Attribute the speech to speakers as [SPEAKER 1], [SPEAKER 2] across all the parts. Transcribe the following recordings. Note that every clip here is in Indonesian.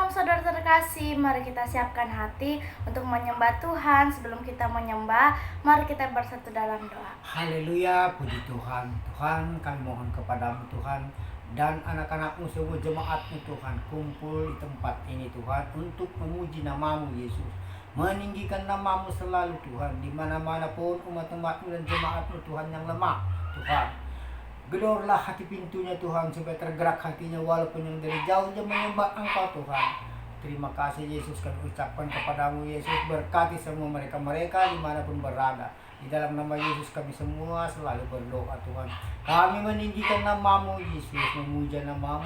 [SPEAKER 1] Shalom saudara terkasih, mari kita siapkan hati untuk menyembah Tuhan. Sebelum kita menyembah, mari kita bersatu dalam doa.
[SPEAKER 2] Haleluya, puji Tuhan. Tuhan, kami mohon kepadamu Tuhan, dan anak-anakmu semua jemaatmu Tuhan, kumpul di tempat ini Tuhan, untuk memuji namamu Yesus, meninggikan namamu selalu Tuhan, di mana-mana pun umat-umatmu dan jemaatmu Tuhan yang lemah Tuhan. Gedorlah hati pintunya Tuhan, supaya tergerak hatinya walaupun yang dari jauh dia menyembah Engkau Tuhan. Terima kasih Yesus, kami ucapkan kepadamu Yesus, berkati semua mereka-mereka dimanapun berada. Di dalam nama Yesus kami semua selalu berdoa Tuhan. Kami meninggikan namamu Yesus, memuja namamu.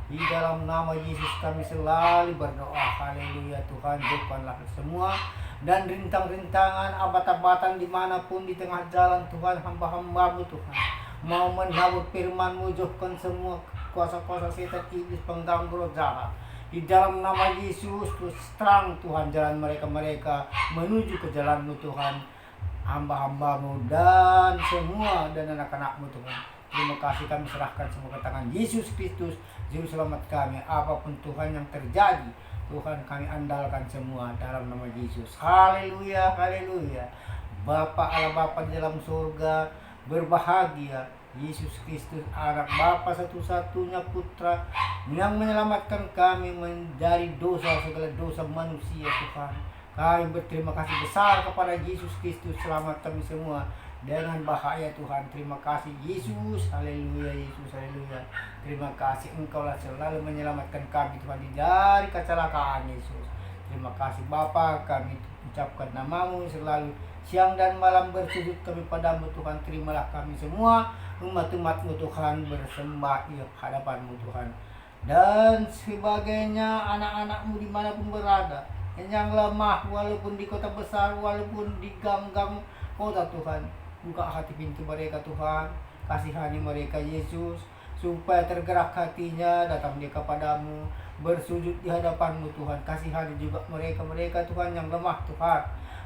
[SPEAKER 2] Di dalam nama Yesus kami selalu berdoa. Haleluya Tuhan, bukanlah semua dan rintang-rintangan, abad-abatan dimanapun di tengah jalan Tuhan, hamba-hambamu Tuhan mau menyambut firman-Mu, jauhkan semua kuasa-kuasa setan, iblis, pengganggu, roh jahat. Di dalam nama Yesus, terus terang Tuhan jalan mereka-mereka menuju ke jalan-Mu Tuhan, hamba-hamba-Mu dan semua dan anak-anak-Mu Tuhan. Terima kasih, kami serahkan semua ke tangan Yesus Kristus, Juru Selamat kami. Apapun Tuhan yang terjadi, Tuhan kami andalkan semua dalam nama Yesus. Haleluya, haleluya. Bapa Allah, Bapa di dalam surga, berbahagia Yesus Kristus, anak Bapa satu-satunya putra yang menyelamatkan kami dari dosa, segala dosa manusia Tuhan. Kami berterima kasih besar kepada Yesus Kristus, selamat kami semua dengan bahaya Tuhan. Terima kasih Yesus, haleluya Yesus, haleluya. Terima kasih, Engkaulah selalu menyelamatkan kami Tuhan dari kecelakaan Yesus. Terima kasih Bapa, kami ucapkan namamu selalu siang dan malam bersujud kami padamu Tuhan. Terimalah kami semua umat-umatmu Tuhan bersembah di hadapanmu Tuhan, dan sebagainya anak-anakmu dimanapun berada, yang lemah walaupun di kota besar, walaupun di gang-gang kota Tuhan, buka hati pintu mereka Tuhan, kasihani mereka Yesus, supaya tergerak hatinya datang dia kepadamu, bersujud di hadapanmu Tuhan. Kasihani juga mereka-mereka Tuhan yang lemah Tuhan,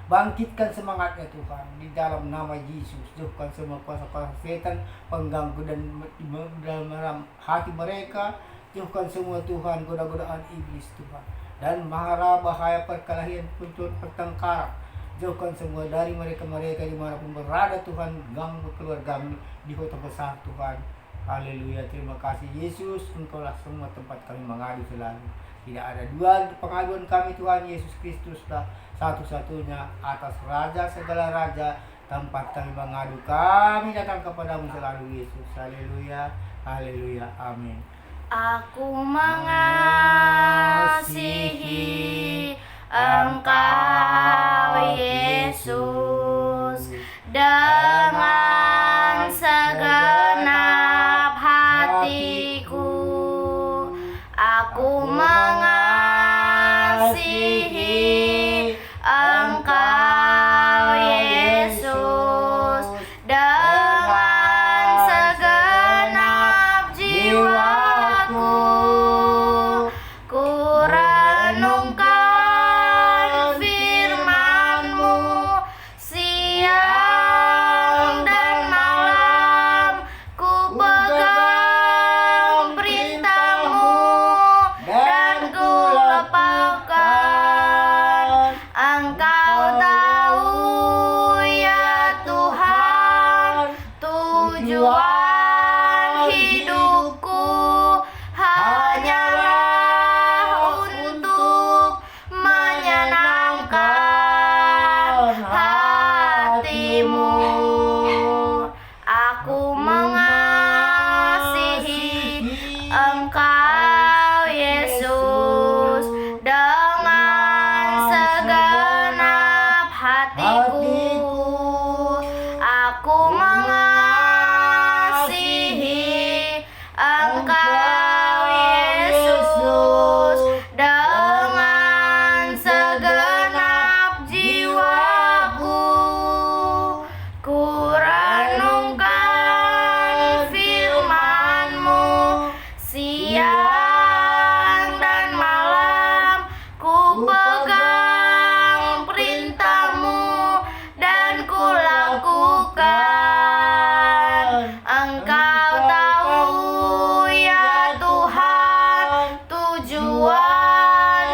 [SPEAKER 2] bangkitkan semangatnya Tuhan di dalam nama Yesus. Jauhkan semua kuasa-kuasa setan, pengganggu dan dalam hati mereka. Jauhkan semua Tuhan goda-godaan iblis Tuhan, dan mara bahaya perkelahian, pertengkaran. Jauhkan semua dari mereka-mereka dimanapun berada Tuhan, ganggu keluarga di kota besar Tuhan. Haleluya, terima kasih Yesus, Engkaulah semua tempat kami mengadu selalu. Tidak ada dua pengaduan kami Tuhan, Yesus Kristuslah satu-satunya atas raja segala raja, tempat kami mengadu. Kami datang kepadamu selalu Yesus. Haleluya, haleluya, amin.
[SPEAKER 1] Aku mengasihi Engkau Yesus dengan segenap hatiku. Aku mengasihi Engkau Yesus dengan segenap jiwaku. Ku renungkan firman-Mu siang dan malam, ku pegang perintah-Mu dan ku lapangkan. Engkau tahu ya Tuhan, tujuan hidupku hanyalah untuk menyenangkan hati-Mu. Aku mengasihi Engkau Yesus dengan segenap hatiku. Aku mengasihi Engkau Yesus dengan segenap jiwaku. Ku renungkan firman-Mu siang dan malam, ku pegang perintah-Mu dan ku lakukan. Engkau tahu ya Tuhan, tujuan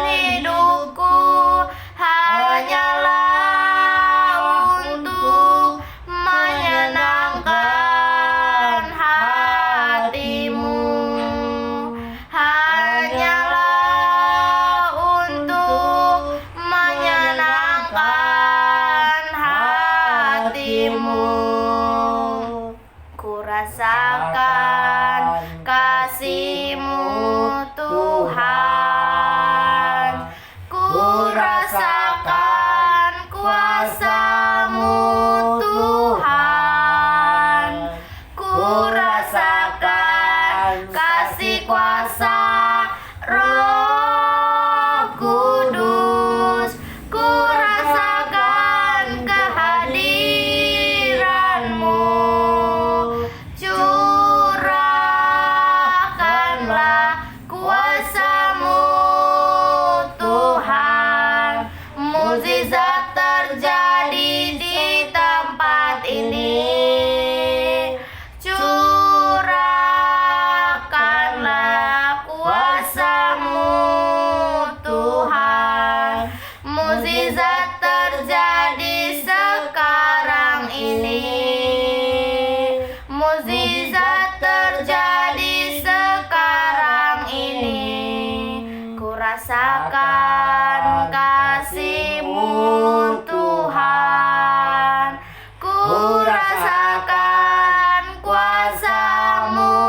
[SPEAKER 1] rasakan kasih-Mu Tuhan, ku rasakan kuasa-Mu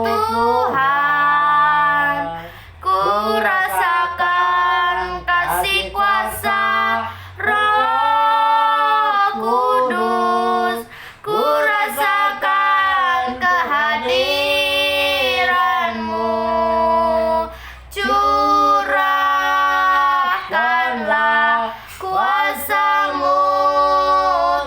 [SPEAKER 1] Tuhan, ku rasakan kasih kuasa Roh Kudus, ku rasakan kehadiran-Mu. Curahkanlah kuasa-Mu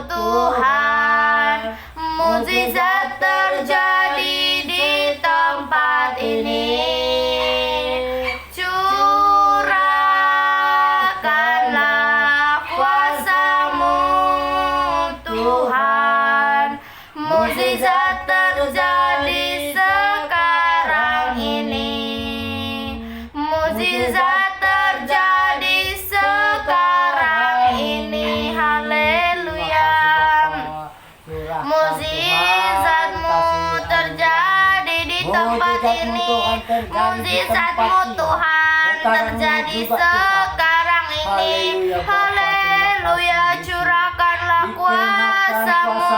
[SPEAKER 1] Tuhan, mukjizat terjadi di tempat ini. Curahkanlah kuasa-Mu Tuhan, mukjizat terjadi sekarang ini. Mukjizat terjadi sekarang ini. Haleluya. Mukjizat-Mu terjadi di tempat ini. Mukjizat-Mu Tuhan terjadi sekarang ini. Haleluya. Curahkanlah kuasa-Mu.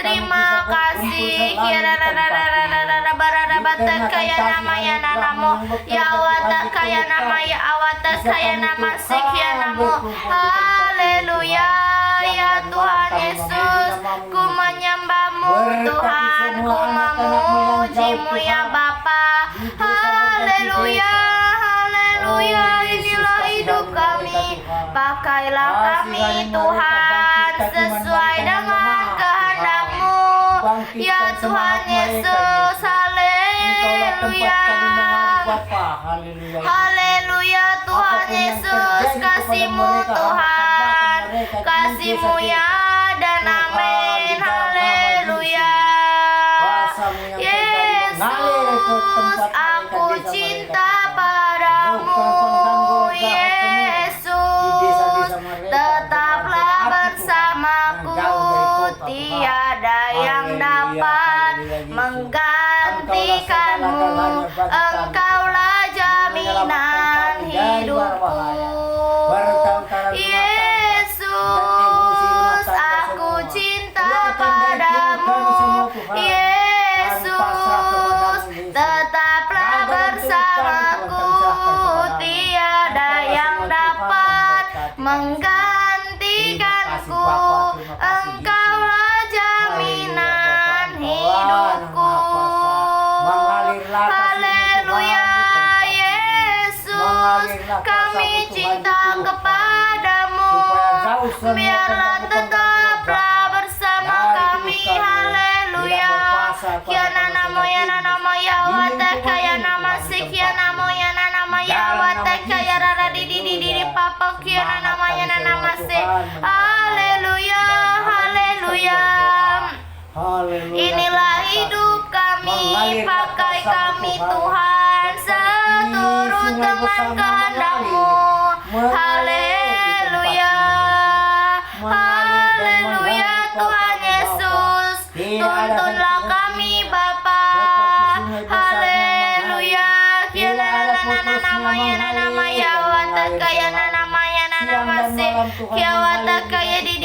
[SPEAKER 1] Terima kasih. Kaya nama ya namamu, ya awata kaya nama ya awatas kaya nama sekian namu. Haleluya. Ya Tuhan Yesus, ku menyembah-Mu Tuhan, ku memuji-Mu ya Bapa. Haleluya, haleluya. Inilah hidup kami, pakailah kami Tuhan sesuai dengan kehendak-Mu ya Tuhan Yesus. Haleluya, haleluya. Tuhan Yesus, kasih-Mu Tuhan, kasih-Mu ya dan amin. Haleluya. Yesus, aku cinta padamu. Yesus, tetaplah bersamaku. Tiada yang dapat menggantikan-Mu. Engkaulah jaminan hidupku. Yesus, aku cinta padamu. Yesus, tetaplah bersamaku. Tiada yang dapat menggantikanku. Engkaulah jaminan hidupku. Haleluya. Yesus, kami cinta kepadamu. Biarlah tetaplah bersama kami. Haleluya. Kiana namo ya nama ya wata kaya nama sekiana namo ya nama ya wata kaya rara di papa kiana nama ya nama se. Haleluya, haleluya. Inilah hidup kami, pakai kami Tuhan seturut dengan kehendak-Mu. Haleluya, haleluya. Tuhan Yesus, tuntunlah kami Bapa. Haleluya. Nama ya wata kaya nama ya nama se. Kia wata kaya di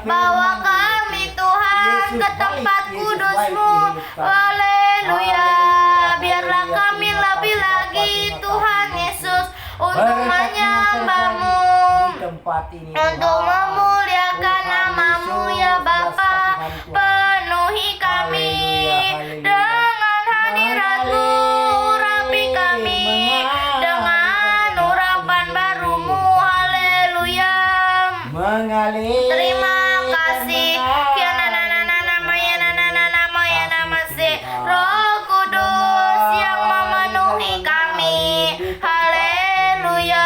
[SPEAKER 1] bawa kami Tuhan ke tempat kudus-Mu. Haleluya. Biarlah kami lebih lagi Tuhan Yesus untuk menyembah-Mu, untuk memuliakan nama-Mu ya Bapa. Penuhi kami dengan hadirat-Mu, urapi kami dengan urapan baru-Mu. Haleluya. Terima kasih. Roh Kudus yang memenuhi kami. Haleluya.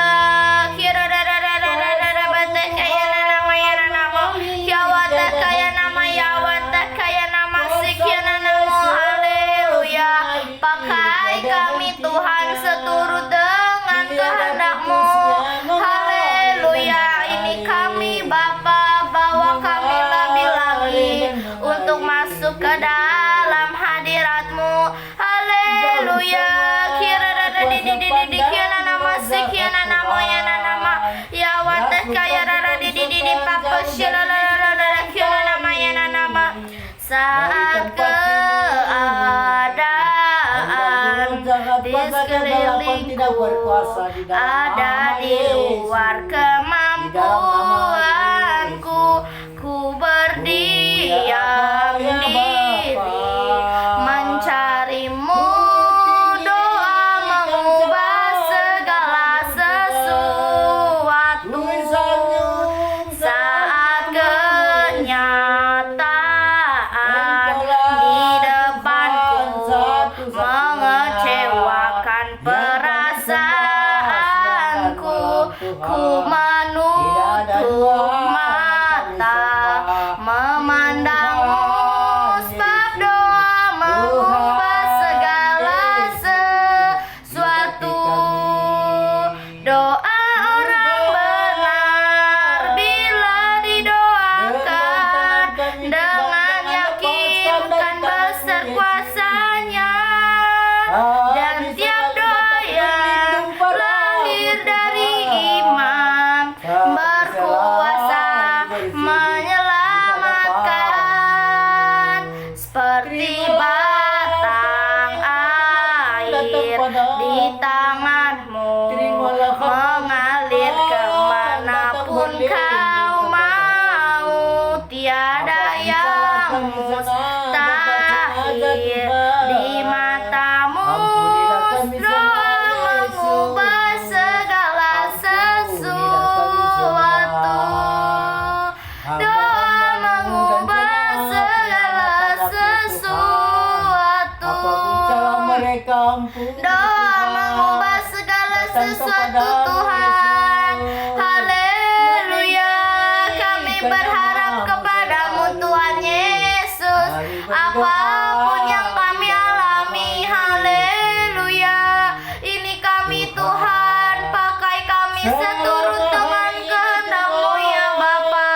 [SPEAKER 1] Pakai kami Tuhan seturut dengan kehendak-Mu. Haleluya. Ini kami Bapa, bawa kami lebih lagi untuk masuk ke dalam hadirat-Mu. Haleluya. masih kiana namo ya nama ya wadah kaya rara di papa shilala kiana nama ya nama saat keadaan di sekelilingku ada di luar kemampuanku, ku berdiam diri mencarimu, doa mengubah segala sesuatu. Saat kenyataan di depanku mengecewakan perasaanku, ku menutup mata memandangmu, sebab doa mengubah segala sesuatu. Doa orang benar bila didoakan dengan yakin kan besar kuasanya, dan tiap doa yang lahir dari iman berkuasa menyelamatkan, seperti batang air di tanganmu mengalir kemanapun kau mau. Tiada yang mustahil di matamu. Doa mengubah segala sesuatu. Doa mengubah segala sesuatu. Doa mengubah segala sesuatu, Tuhan. Haleluya. Kami berharap kepadamu, Tuhan Yesus. Apapun yang kami alami, haleluya. Ini kami, Tuhan. Pakai kami seturut dengan kehendak-Mu ya Bapa.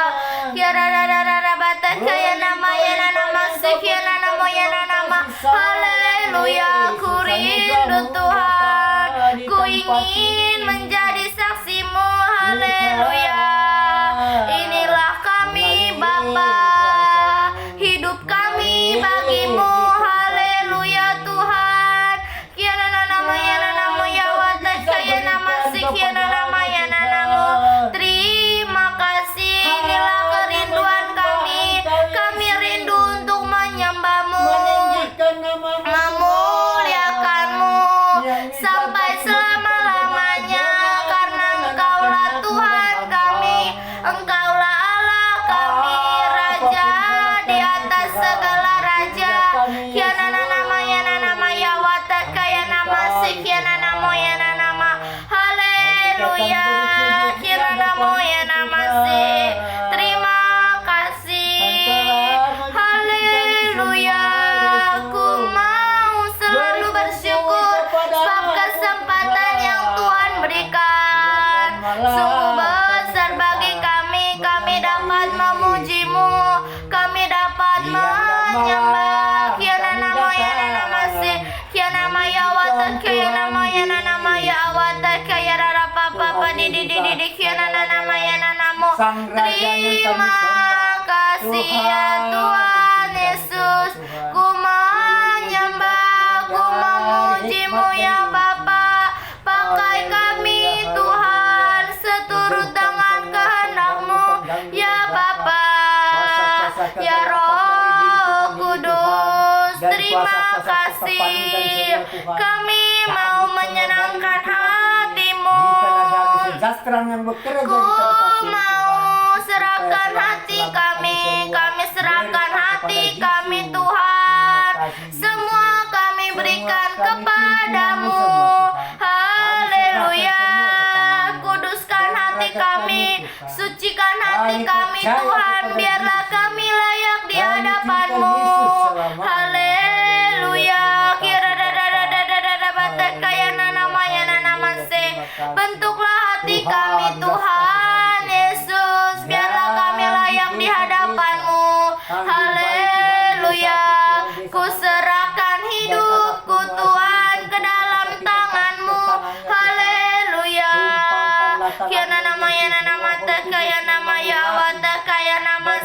[SPEAKER 1] Ya rara bata kaya nama ya nama ya nama ya nama. Haleluya. Ku rindu Tuhan. Ku ingin menjadi saksi-Mu. Haleluya. Inilah kami Bapa. Hidup kami bagi-Mu. Haleluya Tuhan. Kiana nama ya nama ya wadah kaya nama ya nama ya nama. Terima kasih. Inilah kerinduan kami. Kami rindu untuk menyembah-Mu, memuliakan-Mu sampai selama-lamanya, karena Engkaulah Tuhan kami, Engkaulah Allah kami, Raja di atas segala raja. Kiana nama ya wadah kaya nama kiana nama ya nama. Haleluya. Kiana nama ya nama. Terima kasih. Haleluya. Aku mau selalu bersyukur sebab kesempatan yang Tuhan berikan sungguh besar bagi kami. Kami dapat memuji-Mu, kami dapat menyembah. Kiana nama ya nama kiana nama ya wadah kaya nama ya nama ya wadah kaya rara papa di kiana nama ya nama. Terima kasih ya Tuhan Yesus. Ku menyembah, ku memuji-Mu ya Bapa. Pakai kami Tuhan seturut dengan kehendak-Mu ya Bapa. Ya Roh Kudus, terima kasih. Kami mau menyenangkan hati-Mu. Ku mau serahkan hati kami serahkan hati kami Tuhan. Semua kami berikan kepadamu. Haleluya. Kuduskan hati kami, sucikan hati kami Tuhan, biarlah kami layak di hadapan-Mu. Haleluya. Bentuklah hati kami Tuhan Yesus, biarlah kami layak di hadapan-Mu. Haleluya. Ku serahkan hidupku Tuhan ke dalam tangan-Mu. Haleluya.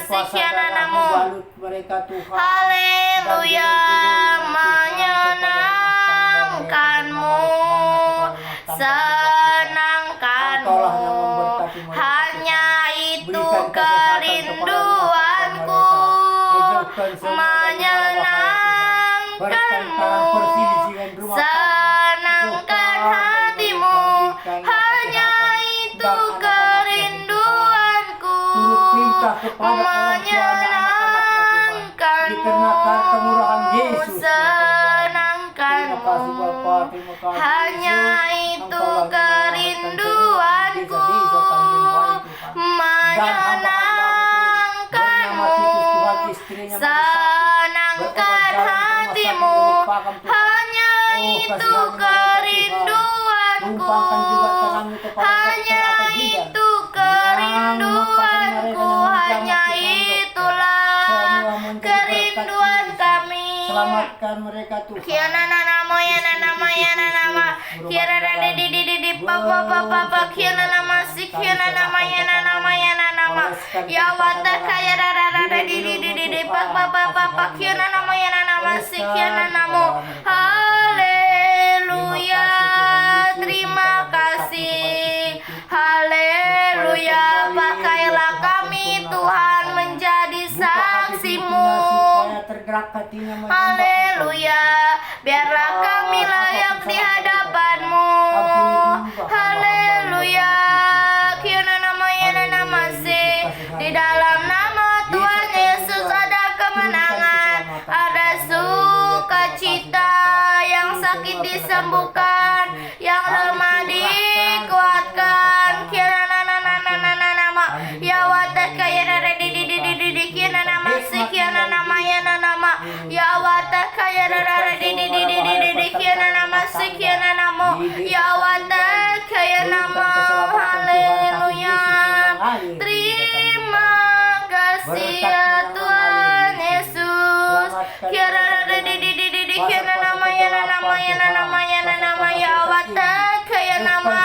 [SPEAKER 1] sikiananamu.
[SPEAKER 2] balut mereka Tuhan.
[SPEAKER 1] Haleluya, menyenangkanmu, senangkanmu, hanya itu kerinduanku, menyenangkanmu, senangkan hatimu, hanya itu kerinduanku, menyenangkanmu, senangkanmu, hanya itu kerinduanku, menyenangkanmu, senangkan hatimu, hanya itu kerinduanku, hanya itu kerinduanku, hanya itulah kerinduan kami.
[SPEAKER 2] Selamatkan mereka Tuhan.
[SPEAKER 1] Kiana nama ya nama kiana ada di papa kiana nama si kiana nama ya nama ya wata kaya ada di papa kiana nama ya nama si kiana namo. Haleluya, terima kasih. Haleluya, pakailah kami Tuhan menjadi saksimu. Haleluya, biarlah kami layak di hadapanmu. Haleluya, kiana nama ya nama si. Di dalam nama Tuhan Yesus ada kemenangan, ada sukacita, yang sakit disembuhkan, yang lemah dikuatkan. Kiana nama ya wata kaya di kiana nama si kiana nama ya nama ya wata kaya di kiana nama si kiana namo ya wata kaya nama. Haleluya, terima kasih ya Tuhan Yesus. Kiana di kiana nama ya nama ya wata kaya nama.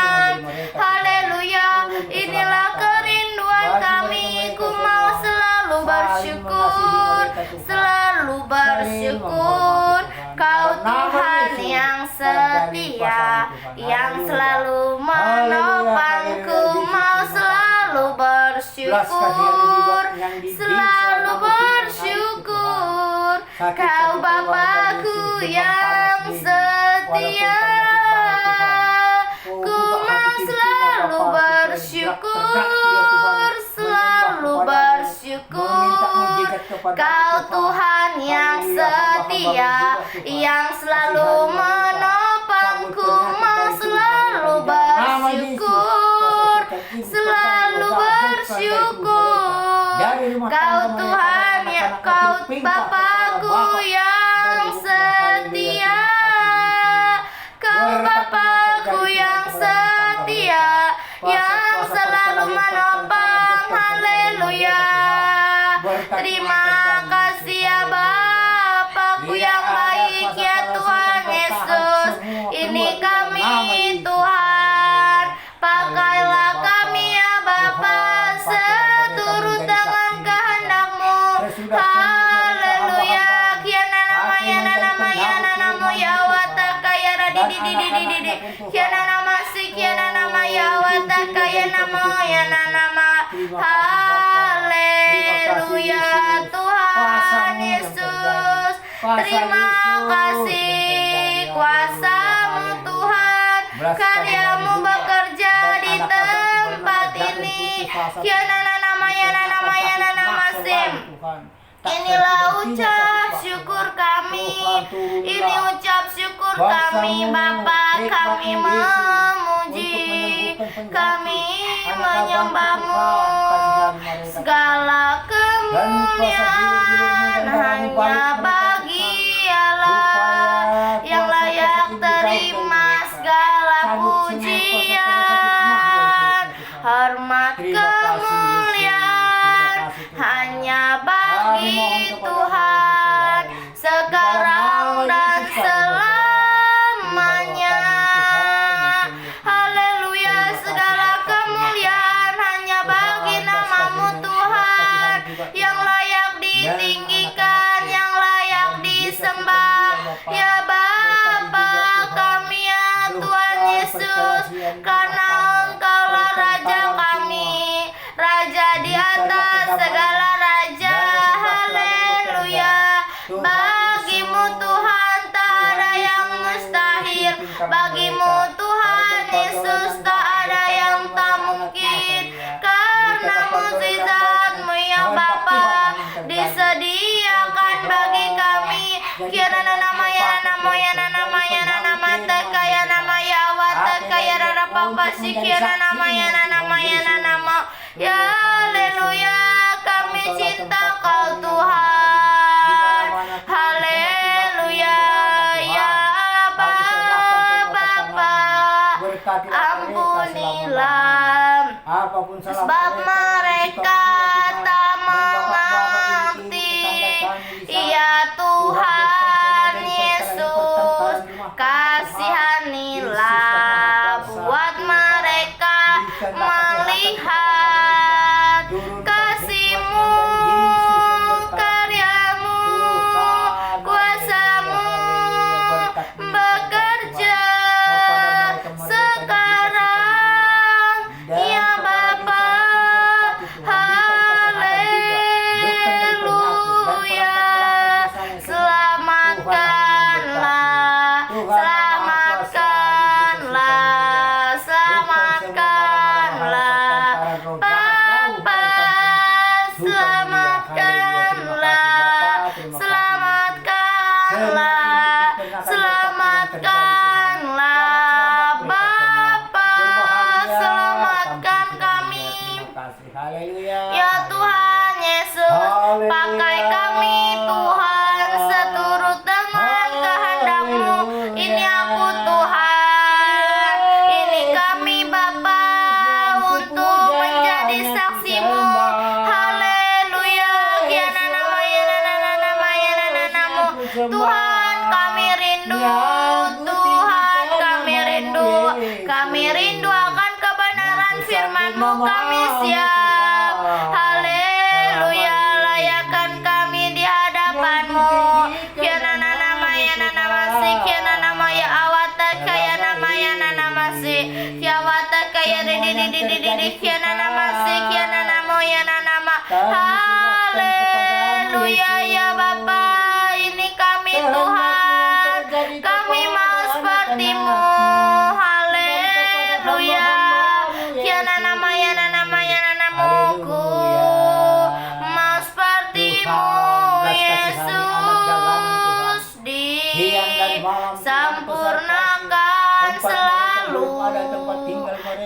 [SPEAKER 1] Haleluya, inilah kerinduan kami, ku mau selalu bersyukur, selalu bersyukur. Kau Tuhan yang setia, yang selalu menopangku, mau selalu bersyukur, selalu bersyukur. Kau Bapakku yang setia, ku mau selalu bersyukur, selalu bersyukur. Kau Tuhan yang setia, yang selalu menopangku, mau selalu bersyukur, selalu bersyukur. Kau Tuhan yang, kau Bapakku yang setia, kau Bapakku yang setia, yang selalu menopang. Haleluya, terima kasih ya Bapakku yang baik ya Tuhan Yesus. Ini kami Tuhan, pakailah kami ya Bapa, seturut dengan kehendak-Mu. Haleluya, kiana nama ya wata kaya di kiana nama si kiana nama ya wata kaya nama ya nama. Haleluya, Tuhan Yesus, terima kasih kuasa-Mu Tuhan, karya-Mu bekerja di tempat ini. Kiana nama ya nama sim. Inilah ucap syukur kami, ini ucap syukur kami Bapa, kami memuji, kami menyembah-Mu. Segala kemuliaan hanya bagi Allah, yang layak terima segala pujian, hormat kemuliaan hanya bagi Tuhan, sekarang dan selamanya. Haleluya, segala kemuliaan hanya bagi nama-Mu Tuhan, yang Bagimu Tuhan Yesus tak ada yang tak mungkin, karena mukjizat-Mu ya Bapa disediakan bagi kami. Kiana nama ya nama ya nama ya nama teka ya nama ya awateka ya rara papa si kiana nama ya nama ya nama ya haleluya. Kami cinta Kau Tuhan, haleluya ya Bapa, ampunilah sebab mereka tak mengerti. Ya Tuhan Yesus, kasihanilah buat mereka melihat kasih-Mu, karya-Mu, kuasa-Mu bekerja sekarang ya Bapa, haleluya. Selamatkanlah, selamatkanlah, selamatkanlah Bapa, selamatkanlah, selamatkanlah, selamatkanlah Bapa, selamatkan kami. Ya Tuhan Yesus, pakai kami Tuhan seturut dengan kehendak-Mu. Ini aku Tuhan, ini kami Bapa, untuk menjadi saksi-Mu. Haleluya. Kiana nama ya nama ya namamu. Tuhan kami rindu, Tuhan kami rindu akan kebenaran firman-Mu. Kami siap, haleluya, layakkan kami di hadapan-Mu. Kiana nama ya nama si kiana nama ya awateka ya nama si kiawateka ya di kiana nama si kiana nama ya nama. Haleluya ya Bapa, ini kami Tuhan, kami mau seperti-Mu. Haleluya. Kiana nama ya namaku, mau seperti-Mu Yesus, disempurnakan selalu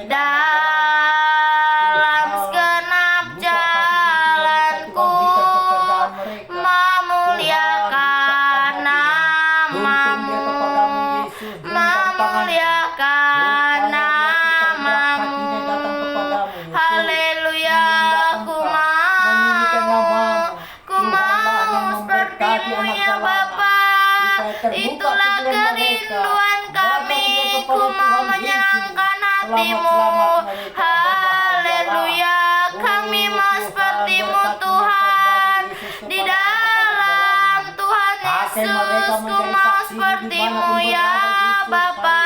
[SPEAKER 1] dalam segenap jalanku, memuliakan nama-Mu, memuliakan nama-Mu. Haleluya. Ku mau seperti-Mu ya Bapa. Itulah kerinduan kami, ku mau menyenangkan hati-Mu. Haleluya. Kami mau seperti-Mu Tuhan, di dalam Tuhan Yesus ku mau seperti-Mu ya Bapa.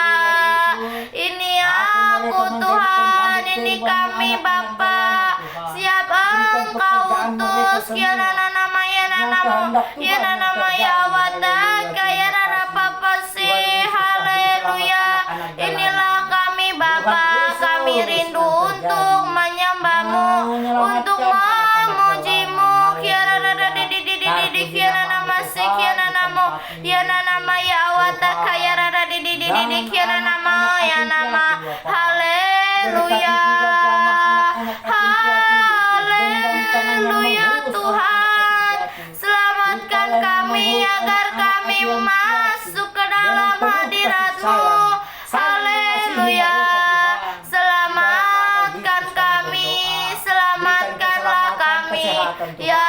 [SPEAKER 1] Ini aku Tuhan, ini kami Bapa, siap Engkau utus. Kiana nama ya namamu, ya nama ya wataka ya nana papa si. Haleluya. Inilah kami Bapa, kami rindu untuk menyembah-Mu, untuk memuji-Mu. Kiana kiana nama si kiana namo ya nama ya wataka ya kiana nama ya nama. Haleluya. Haleluya Tuhan, selamatkan kami agar kami masuk ke dalam hadirat-Mu. Haleluya. Selamatkan kami, selamatkanlah kami ya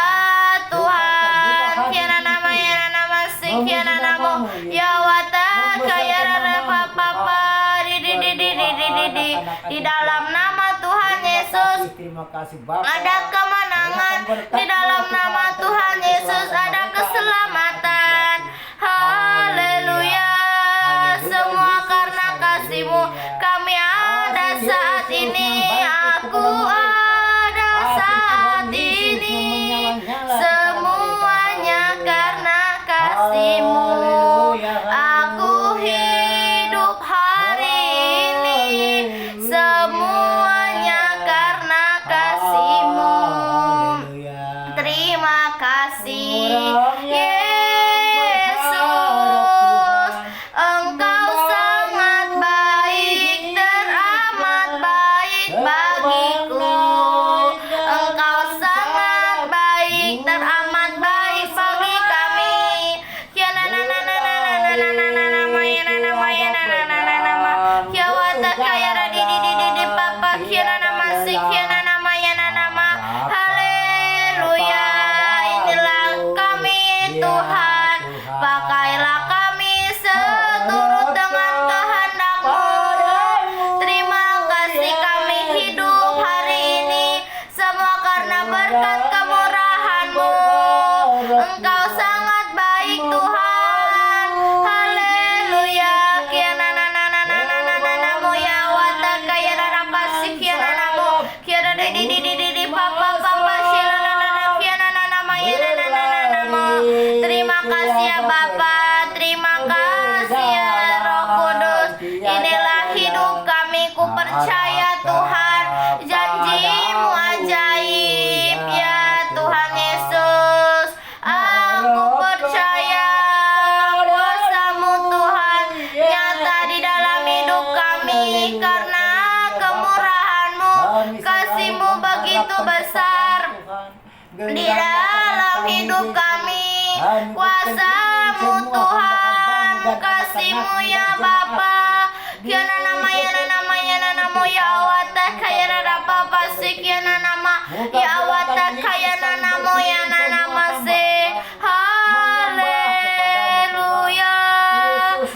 [SPEAKER 1] Tuhan. Kiana nama ya nama si kiana namo ya wataka ya papa di dalam nama Tuhan Yesus ada kemenangan, di dalam nama Tuhan Yesus ada keselamatan. Haleluya. Semua karena kasih-Mu kami ada saat ini, aku ada saat ini, semuanya karena kasih-Mu aku hidup. percaya Tuhan, janji-Mu ajaib ya Tuhan Yesus. Aku percaya kuasa-Mu Tuhan nyata di dalam hidup kami, karena kemurahan-Mu, kasih-Mu begitu besar di dalam hidup kami. Kuasa-Mu Tuhan, kasih-Mu ya Bapa. Kiana nama ya awata kaya nana papa si kiana nama ya awata kaya nana moya nana mase. Haleluya.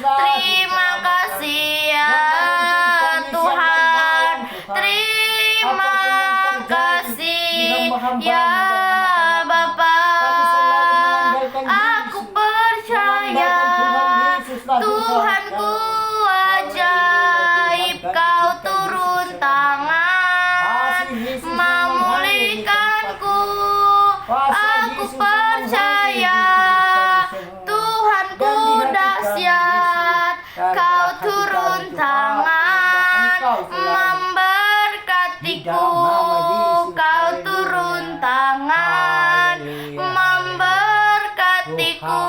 [SPEAKER 1] Terima kasih ya Tuhan. Terima kasih ya Bapa. Aku percaya Tuhanku ajaib, Kau turun tangan memulihkanku. Aku percaya Tuhanku dahsyat, Kau turun tangan memberkatiku. Kau turun tangan memberkatiku.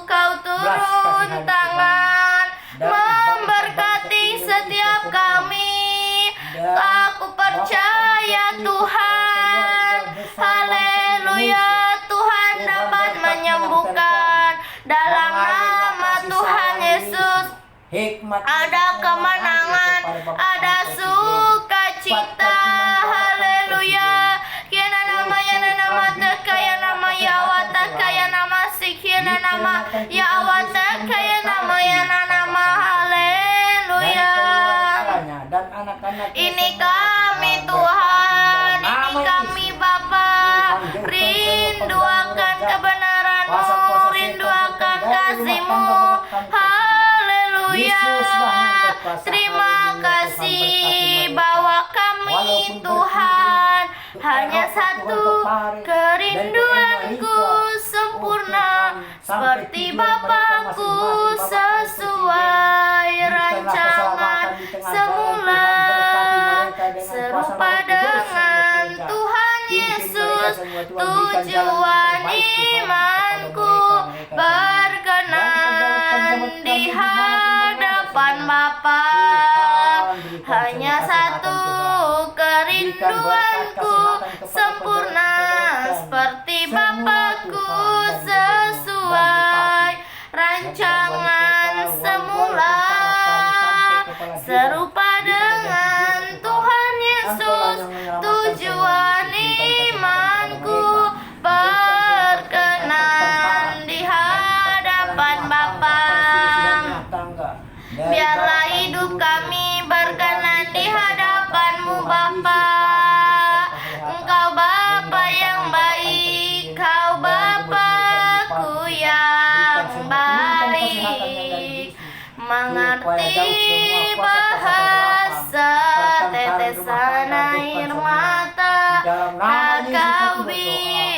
[SPEAKER 1] Kau turun tangan memberkati setiap kami. Aku percaya Tuhan, haleluya, Tuhan dapat menyembuhkan. Dalam nama Tuhan Yesus ada kemenangan, ada sukacita, haleluya. Kiana nama ya nama kaya nama ya wata kaya nama sikiana nama ya awata kaya nama ya nama, haleluya. Ini kami Tuhan, ini kami Bapa, rindu akan kebenaran-Mu, rindu akan kasih-Mu, haleluya. Terima kasih bahwa kami Tuhan hanya satu kerinduanku sempurna seperti Bapakku, sesuai rancangan semula, serupa dengan Tuhan Yesus. Tujuan imanku berkenan di hadapan Bapa, hanya satu kerinduanku sempurna seperti Bapakku, sesuai rancangan semula, serupa dengan Tuhan Yesus. Tujuan imanku berkenan di hadapan Bapa. Biarlah hidup kami berkenan di hadapan-Mu Bapa. Engkau Bapa yang baik, Kau Bapakku yang baik. Mengerti bahasa tetesan air mata, tak Kau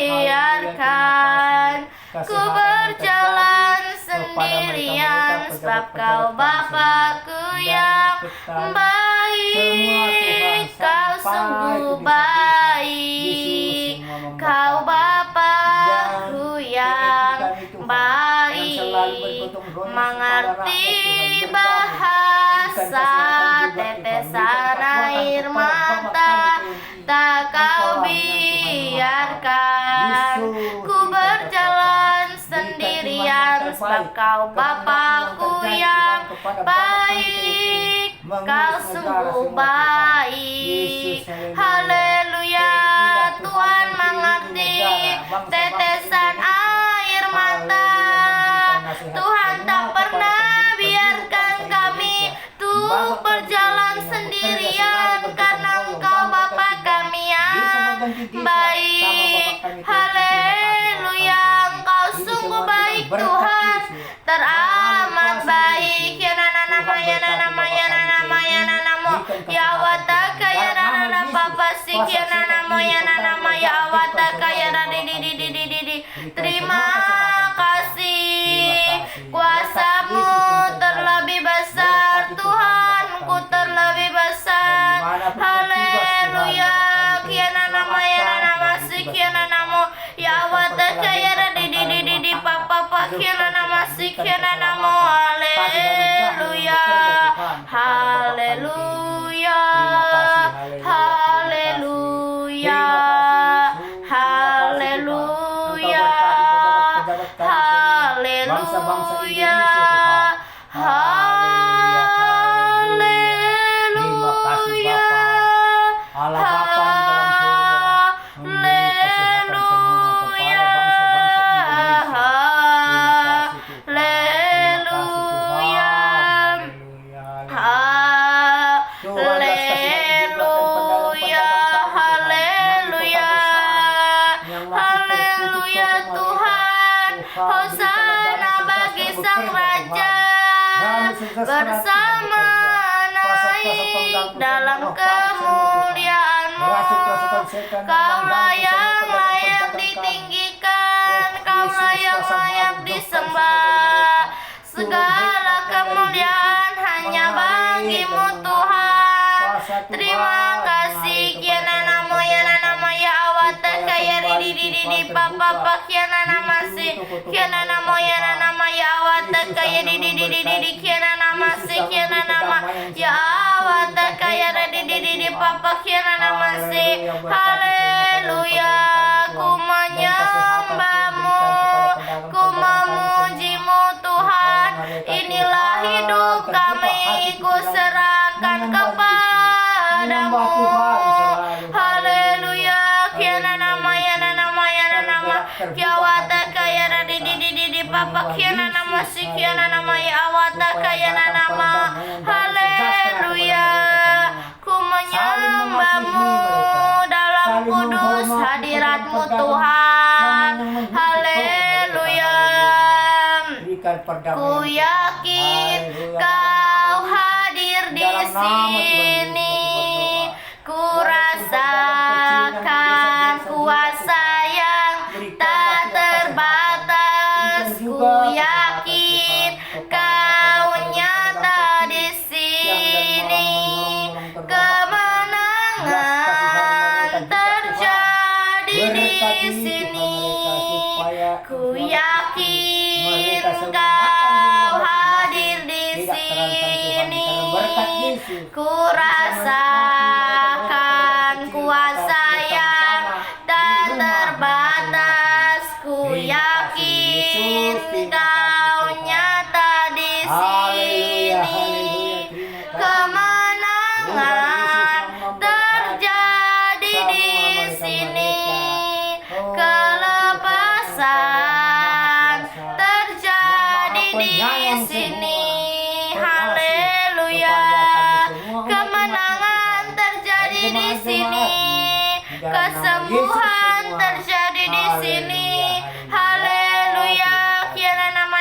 [SPEAKER 1] biarkan ku berjalan sendirian, sebab Kau Bapakku yang baik. Kau sungguh baik, Kau Bapakku yang baik. Mengerti bahasa tetesan air mata, tak Kau biarkan ku berjalan sendirian, sebab Kau Bapakku yang baik. Kau sungguh baik, haleluya. Tuhan mengerti tetesan air mata. Tuhan tak pernah biarkan kami untuk berjalan sendirian, karena Engkau Bapa kami yang baik, haleluya. Engkau sungguh baik Tuhan, teramat baik. Ya nana nama ya nana nama ya nana nama ya nana nama ya awata kaya nana papa sik ya nana nama ya nana nama ya awata kaya nana di. Terima kasih, kuasa-Mu terlebih besar Tuhan, ku terlebih besar Papa kiana nama si kiana namo haleluya haleluya haleluya haleluya haleluya haleluya
[SPEAKER 2] Allah Bapa di dalam surga memberi kesehatan semua kepada bangsa-bangsa Indonesia.
[SPEAKER 1] Haleluya Tuhan, Hosana bagi Sang Raja, bersama naik dalam kemuliaan-Mu. Kaulah yang layak ditinggikan, Kaulah yang layak disembah. Segala kemuliaan hanya bagi-Mu Tuhan. Terima kasih kiana namo ya awata kaya di papa kiana namasi kiana namo ya awata kaya di kiana namasi kiana nama ya awata kaya di papa kiana namasi. Haleluya, ku menyembah-Mu, ku memuji-Mu Tuhan. Inilah hidup kami, ku serahkan kepadamu. Haleluya, kiana nama kiawata kaya di papa kiana nama si kiana nama ya awata kaya nama. Haleluya, ku menyembah-Mu dalam kudus hadirat-Mu Tuhan. Haleluya, ku yakin Kau hadir di sini. Ku rasakan kuasa yang tak terbatas. Ku yakin Kau nyata di sini. Kemenangan terjadi di sini. Ku yakin Kau hadir di sini. Ku rasakan kuasa yang tak terbatas. Ku yakin Kau nyata di sini. Kemenangan terjadi di sini. Kelepasan terjadi di sini. Haleluya, kemenangan terjadi di sini. Kesembuhan terjadi di sini. Haleluya, kiana nama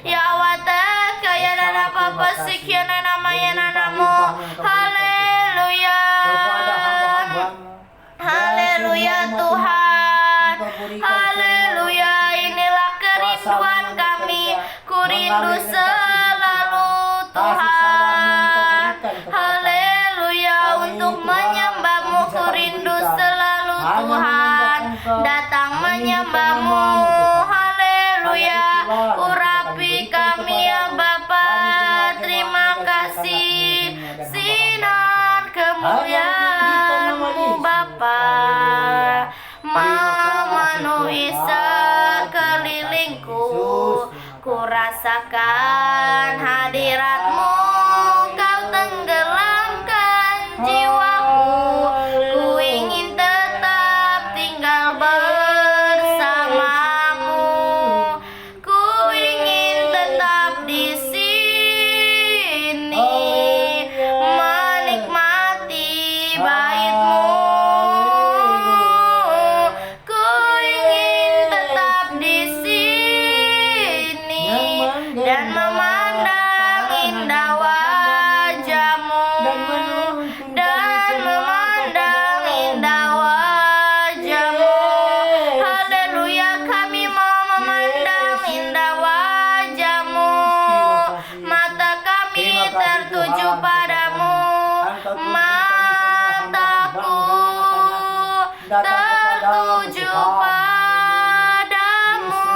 [SPEAKER 1] ya awata kaya nana papa si kiana nama ya nanamu. Haleluya, haleluya Tuhan. Haleluya, inilah kerinduan kami. Ku rindu selalu Tuhan. Haleluya, untuk menyembah-Mu. Ku rindu selalu Tuhan. Datang menyembah-Mu. Haleluya, urapi kami ya Bapa. Terima kasih sinar kemuliaan-Mu Bapa memenuhi sekelilingku. Ku rasakan hadirat-Mu, Kau tenggelamkan jiwaku. Ku ingin tetap tinggal bersama-Mu. Ku ingin tetap di sini menikmati bait-Mu. Ku ingin tetap di sini dan memandang indah wajah-Mu, dan memandang indah wajah-Mu. Haleluya, kami mau memandang indah wajah-Mu. Mata kami tertuju padamu. Mataku tertuju padamu.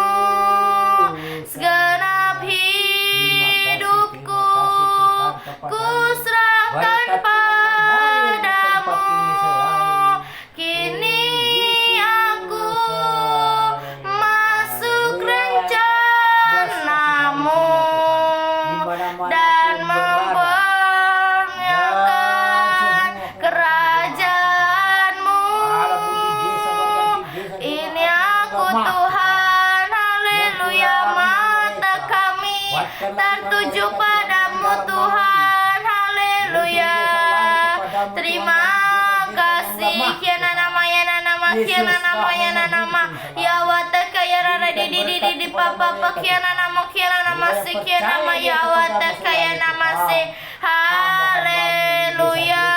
[SPEAKER 1] Terima kasih kiana nama ya wataka ya rara di papa kiana nama si kiana ya wataka ya nama si. Haleluya.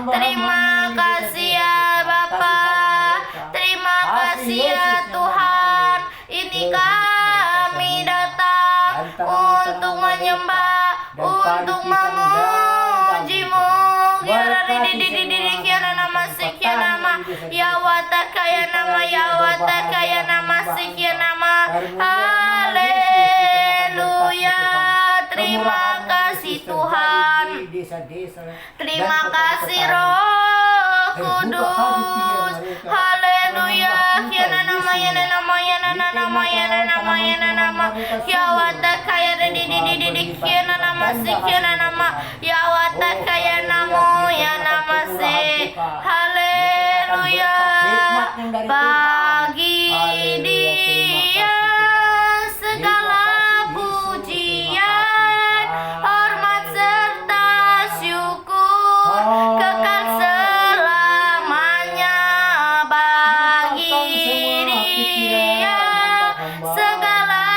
[SPEAKER 1] Terima kasih ya Bapa, terima kasih ya Tuhan. Ini kami datang untuk menyembah, untuk memuji-Mu. Ya wataka ya nama sekian nama. Haleluya. Terima kasih Tuhan. Terima kasih Roh Kudus. Haleluya. Kiana nama ya wataka ya kiana nama sekian nama. Ya wataka ya nama se. Haleluya. Bagi Dia segala pujian, hormat serta syukur kekal selamanya. Bagi Dia segala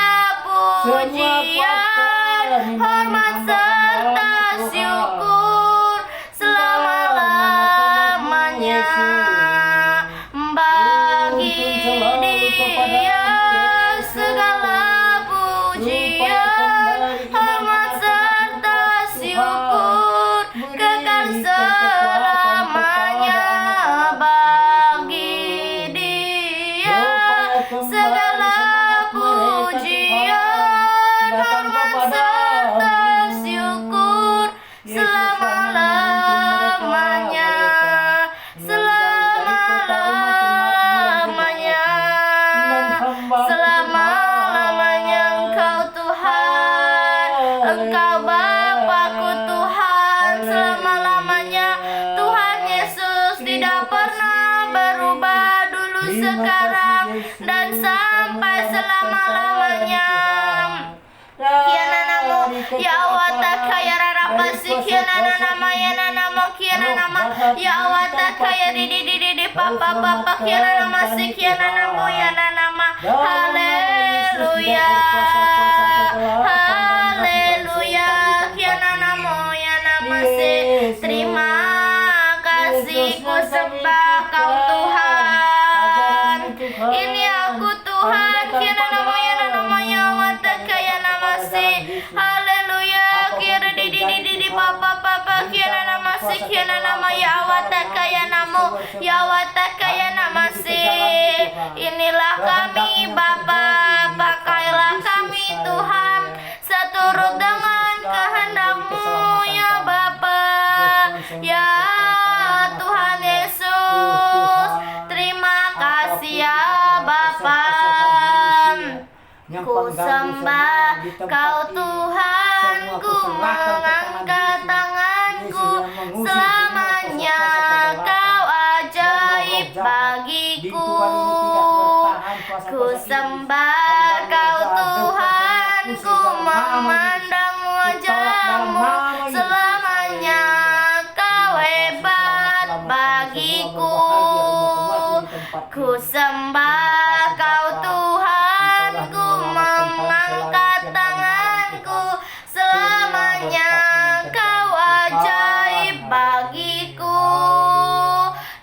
[SPEAKER 1] pujian, hormat serta syukur selama-lamanya. Bagi Dia segala pujian, hormat serta syukur kekal selamanya. Bagi Dia segala pujian, hormat serta syukur selama-lamanya. Selama-lamanya Engkau Tuhan, Engkau Bapakku Tuhan, selama-lamanya. Tuhan Yesus tidak pernah berubah, dulu, sekarang, dan sampai selama-lamanya. Kiana namo ya wataka ya rarapasi kiana nama ya wataka ya di papa kiana nama si kiana namo ya nama. Haleluya. Haleluya. Kiana namo ya nama si. Terima kasih ku sembah Kau Tuhan. Ini aku Tuhan. Kiana namo ya wataka ya nama si. Haleluya. Kiana di papa kiana nama si kiana nama ya wataka ya namo ya wataka ya nama si. Inilah kami Bapa, pakailah kami Tuhan seturut dengan kehendak-Mu ya Bapa. Ya Tuhan Yesus, terima kasih ya Bapa. Ku sembah Kau Tuhan, ku mengangkat tanganku, selamanya Kau ajaib bagiku. Ku sembah Kau Tuhan, ku memandang wajah-Mu, selamanya Kau hebat bagiku. Ku sembah Kau Tuhan, ku mengangkat tanganku, selamanya Kau ajaib bagiku.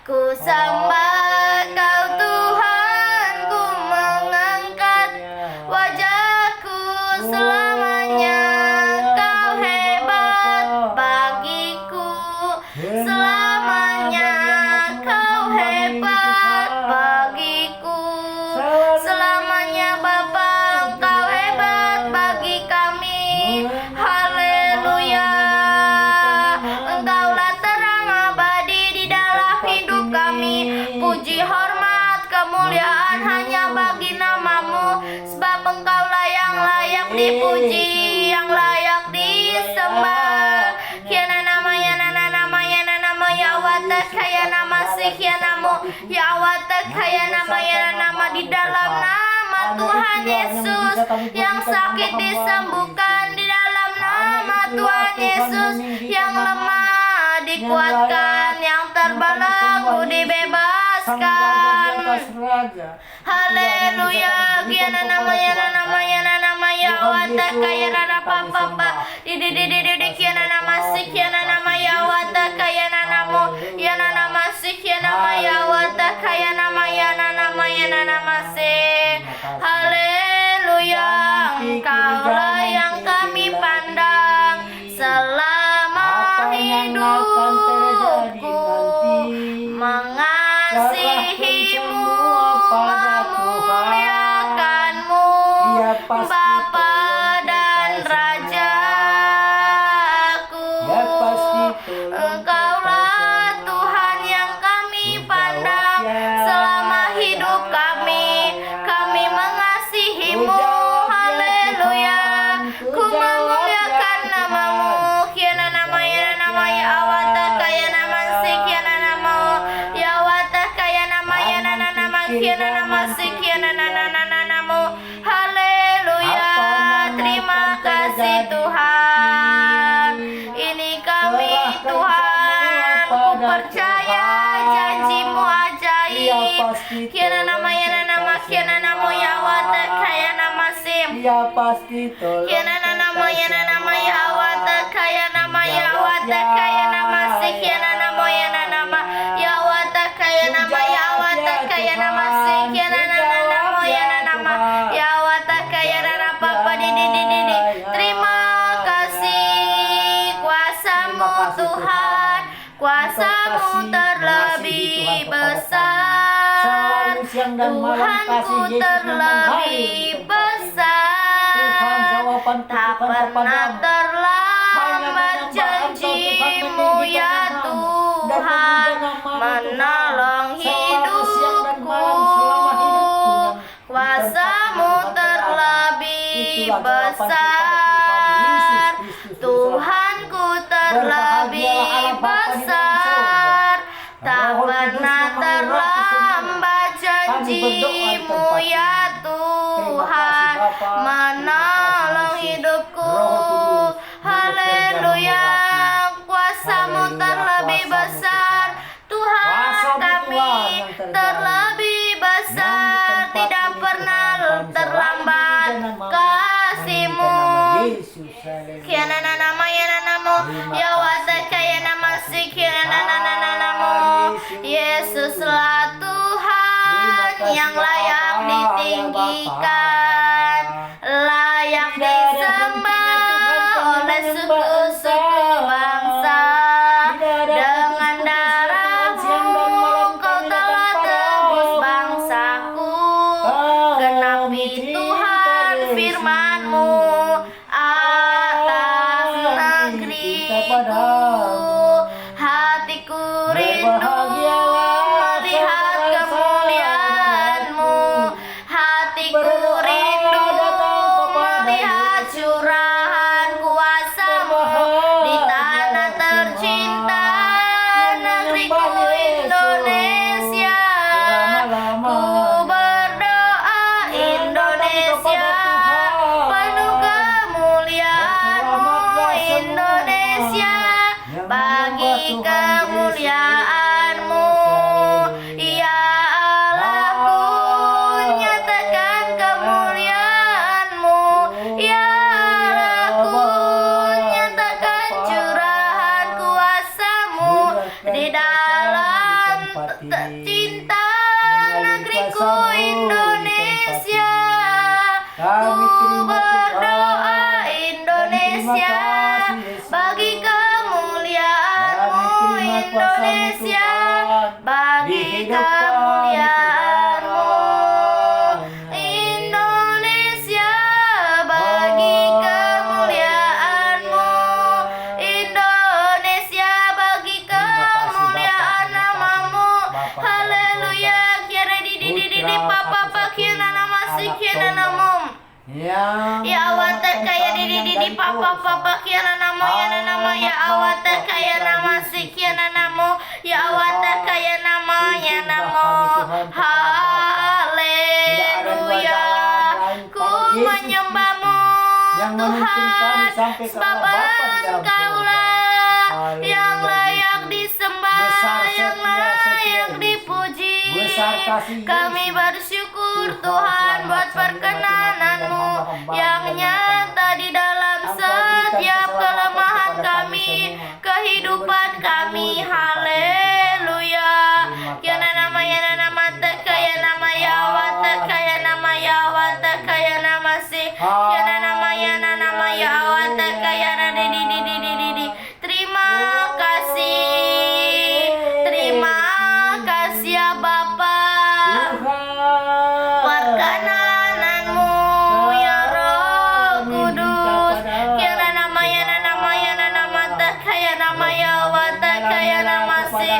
[SPEAKER 1] Ku sembah Kau Tuhan, ku mengangkat wajahku, selamanya Kau hebat bagiku. Selamanya Kau hebat bagiku. Selamanya Bapa, Engkau hebat bagi kami. Haleluya. Engkaulah terang abadi di dalam hidup kami. Puji, hormat, kemuliaan hanya bagi nama-Mu, sebab Engkaulah yang layak dipuji, yang layak disembah. Kiana nama ya wataka ya nama sekianamu ya wataka ya nama di dalam nama Tuhan Yesus. Yang sakit disembuhkan di dalam nama Tuhan Yesus. Yang lemah dikuatkan, yang terbelenggu dibebaskan. Haleluya, kiana namanya ya wata kaya nana papa di kiana nama si kiana nama ya wata kaya nanamu ya nana masih kiana nama ya wata kaya nama ya nana masih. Haleluya, Engkaulah yang kami pandang selama hidupku, mengasihimu, memuliakanmu, Bapa dan Rajaku. Engkaulah Tuhan yang kami pandang selama hidup kami mengasihimu. Haleluya, ku memuliakan namamu. Kiana nama ya awata kaya nama si kiana nama ya awata kaya nama ya nama kiana nama si kiana namamu. Haleluya, terima kasih Tuhan. Ini kami Tuhan, ku percaya janjimu ajaib. Kiana nama ya nama kiana nama ya awata kaya nama sim. Kiana nama ya awata kaya nama ya awata kaya nama si kiana nama ya nama ya awata kaya nama ya awata kaya nama si kiana nama ya nama ya awata kaya nama papa di. Terima kasih kuasamu Tuhan, kuasamu terlebih besar. Tuhanku terlebih besar, tak pernah terlambat janjimu ya Tuhan, menolong hidupku. Kuasamu terlebih besar, Tuhanku terlebih besar, tak pernah terlambat janjimu ya Tuhan, menolong hidupku. Haleluya, kuasamu terlebih besar, Tuhan kami terlebih besar, tidak pernah terlambat kasihmu. Kiana nama ya namamu ya wata kaya nama si kiana namamu. Yesuslah Tuhan yang layak ditinggikan, layak disembah oleh suku-suku bangsa. Dengan darahmu kau telah tebus bangsaku, genapi Tuhan firman-Mu atas negeriku. Hatiku rindu melihat kemuliaan-Mu, hatiku rindu melihat curahan kuasa-Mu di tanah tercinta negeriku Indonesia. Ku berdoa Indonesia penuh kemuliaan-Mu, Indonesia bagi kemuliaan-Mu. Ya Allahku, nyatakan kemuliaan-Mu. Ya Allahku, nyatakan curahan kuasa-Mu di dalam cinta negeriku Indonesia. Ku berdoa Indonesia bagi kemuliaan-Mu, Indonesia bagi kemuliaan-Mu, Indonesia bagi kemuliaan-Mu, Indonesia bagi kemuliaan nama-Mu. Haleluya, kiara di papa kiana nama si kiana namum. Ya awata kaya di papa kiana nama ya nama ya awata kaya nama si kiana namo ya awata kaya nama ya namo. Haleluya, ku menyembah-Mu Tuhan, sebab Engkaulah yang layak Kami bersyukur Tuhan buat perkenanan-Mu yang nyata di dalam setiap kelemahan kami, kehidupan kami. Haleluya. Kiana nama yana nama tekaya nama Yahweh tekaya nama Yahweh tekaya nama si. Kiana nama yana nama Yahweh tekaya di. Terima kasih ya Bapa. Perkenanan-Mu ya Roh Kudus. Kiana nama yana nama tekaya nama Yahweh tekaya nama si.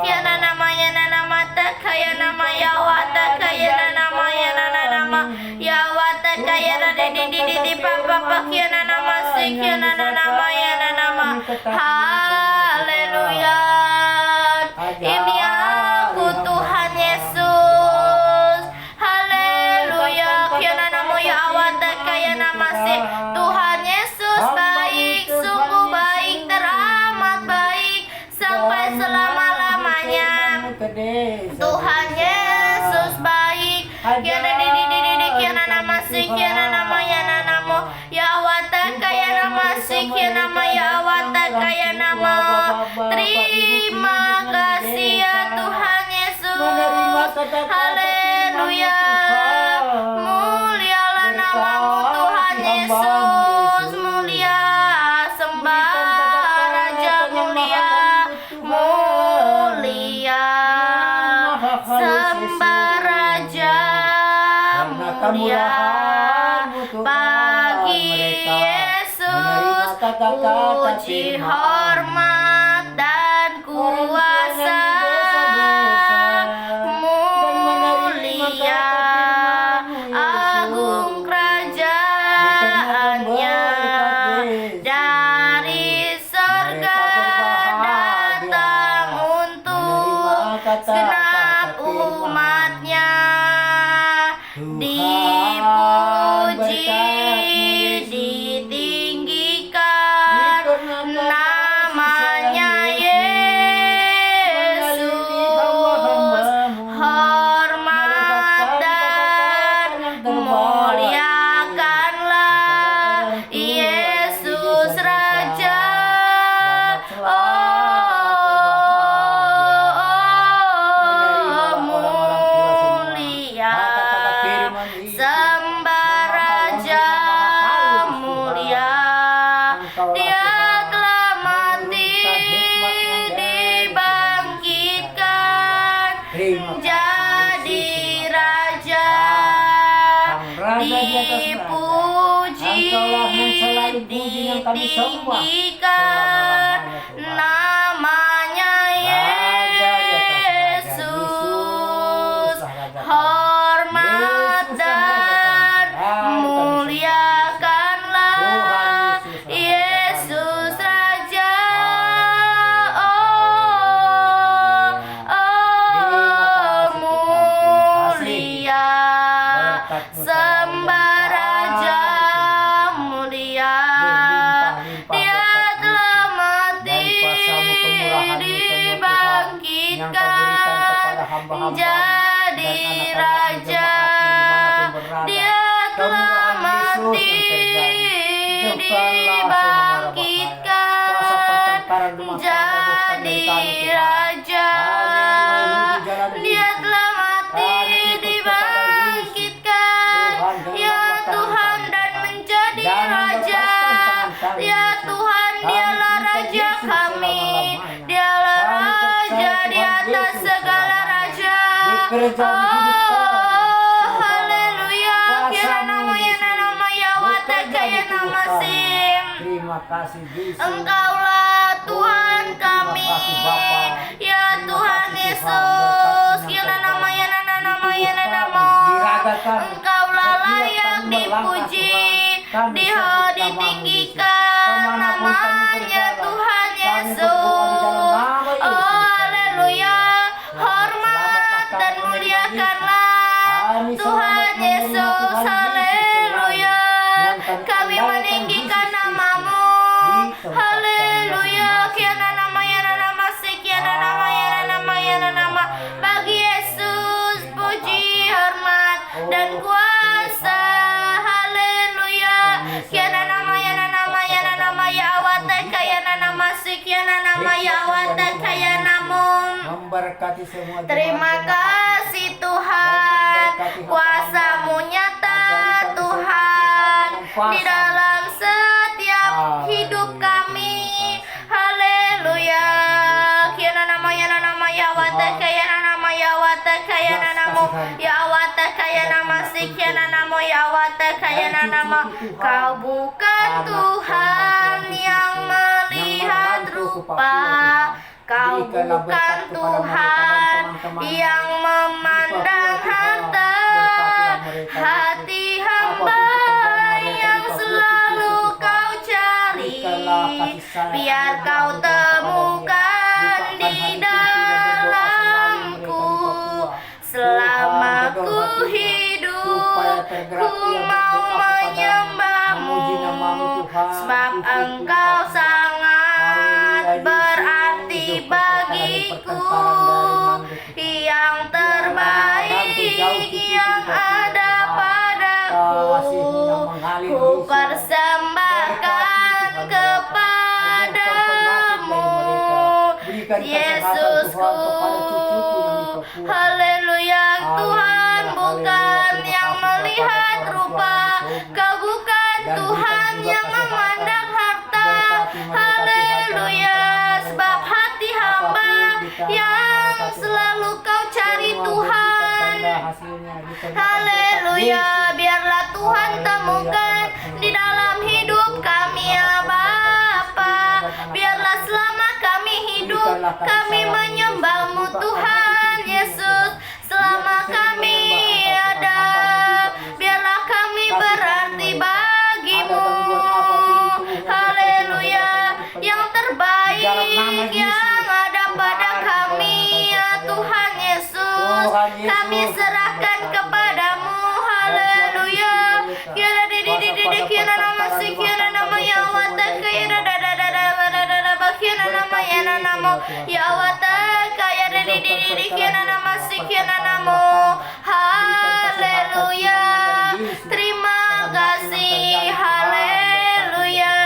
[SPEAKER 1] Kiana nama yana nama tekaya nama Yahweh tekaya nama Yahweh tekaya di papa kiana nama si kiana nama yana nama. Haleluya. Ini aku Tuhan Yesus. Haleluya. Kiana nama Yahweh tekaya nama si. Tuhan Yesus baik, sungguh baik, teramat baik sampai selama-lamanya. Tuhan Yesus baik. Kiana kiana nama si kiana nama yana nama Yahweh tekaya nama si kiana nama Yahweh tekaya nama. Terima kasih ya Tuhan Yesus. Haleluya. Mulialah nama-Mu Tuhan Yesus. Mulia, sembah Raja mulia, mulia, sembah Raja mulia. Bagi Yesus puji, hormat dan kuasa, mulia, agung kerajaannya, dari sorga datang untuk segenap umatnya. Dipuji, ditinggikan namanya Yesus. Hormat dan muliakanlah Yesus Raja. Mulia, sembah Raja mulia. Dia telah mati, dibangkitkan menjadi Raja. Dipuji, ditinggikan namanya Yesus. Hormat dan muliakanlah Yesus Raja. Mulia, sembah Raja mulia. Dia telah mati, dibangkitkan menjadi Raja. Dia telah mati, dibangkitkan menjadi Raja. Dia telah mati, dibangkitkan, ya Tuhan, dan menjadi Raja. Ya Tuhan, Dialah Raja kami. Dialah Raja di atas segala raja. Haleluya. Kira nama Yahweh tekaya nama Sim.
[SPEAKER 2] Terima kasih Yesus.
[SPEAKER 1] Engkaulah Tuhan kami, ya Tuhan Yesus. Kira nama Engkaulah layak dipuji, ditinggikan namanya Tuhan Yesus. Haleluya. Hormat dan muliakanlah Tuhan Yesus. Haleluya. Kami meninggikan nama-Mu. Haleluya. Kiana nama yana nama sekiana nama yana nama. Bagi Yesus ya wata kaya namun.
[SPEAKER 2] Memberkati semua
[SPEAKER 1] Terima kasih Tuhan, kuasa-Mu nyata Tuhan di dalam setiap hidup kami. Haleluya. Kiana nama ya wata kaya nama ya wata kaya namo ya wata kaya nama kiana namo ya wata kaya nama. Kau bukan Tuhan yang melihat rupa, Kau bukan Tuhan yang memandang harta. Hati hamba yang selalu Kau cari, biar Kau temukan di dalamku. Selama ku hidup, ku mau menyembah-Mu, sebab Engkau sangat berarti bagiku. Yang terbaik yang ada padaku, ku persembahkan kepadamu, Yesusku. Haleluya. Tuhan bukan yang melihat rupa, Kau bukan Tuhan yang memandang harta. Haleluya. Sebab hati hamba yang selalu Kau cari Tuhan. Haleluya. Biarlah Tuhan temukan di dalam hidup kami ya Bapa. Biarlah selama kami hidup, kami menyembah-Mu Tuhan Yesus. Selama kami ada, biarlah kami berarti bagi-Mu. Haleluya. Yang terbaik yang ada pada kami ya Tuhan Yesus, kami serahkan kepadamu. Haleluya. Kiana kiana nama si kiana nama ya wata kiana kiana nama ya namo ya wata kaya kiana nama si kiana namo. Haleluya. Terima kasih. Haleluya.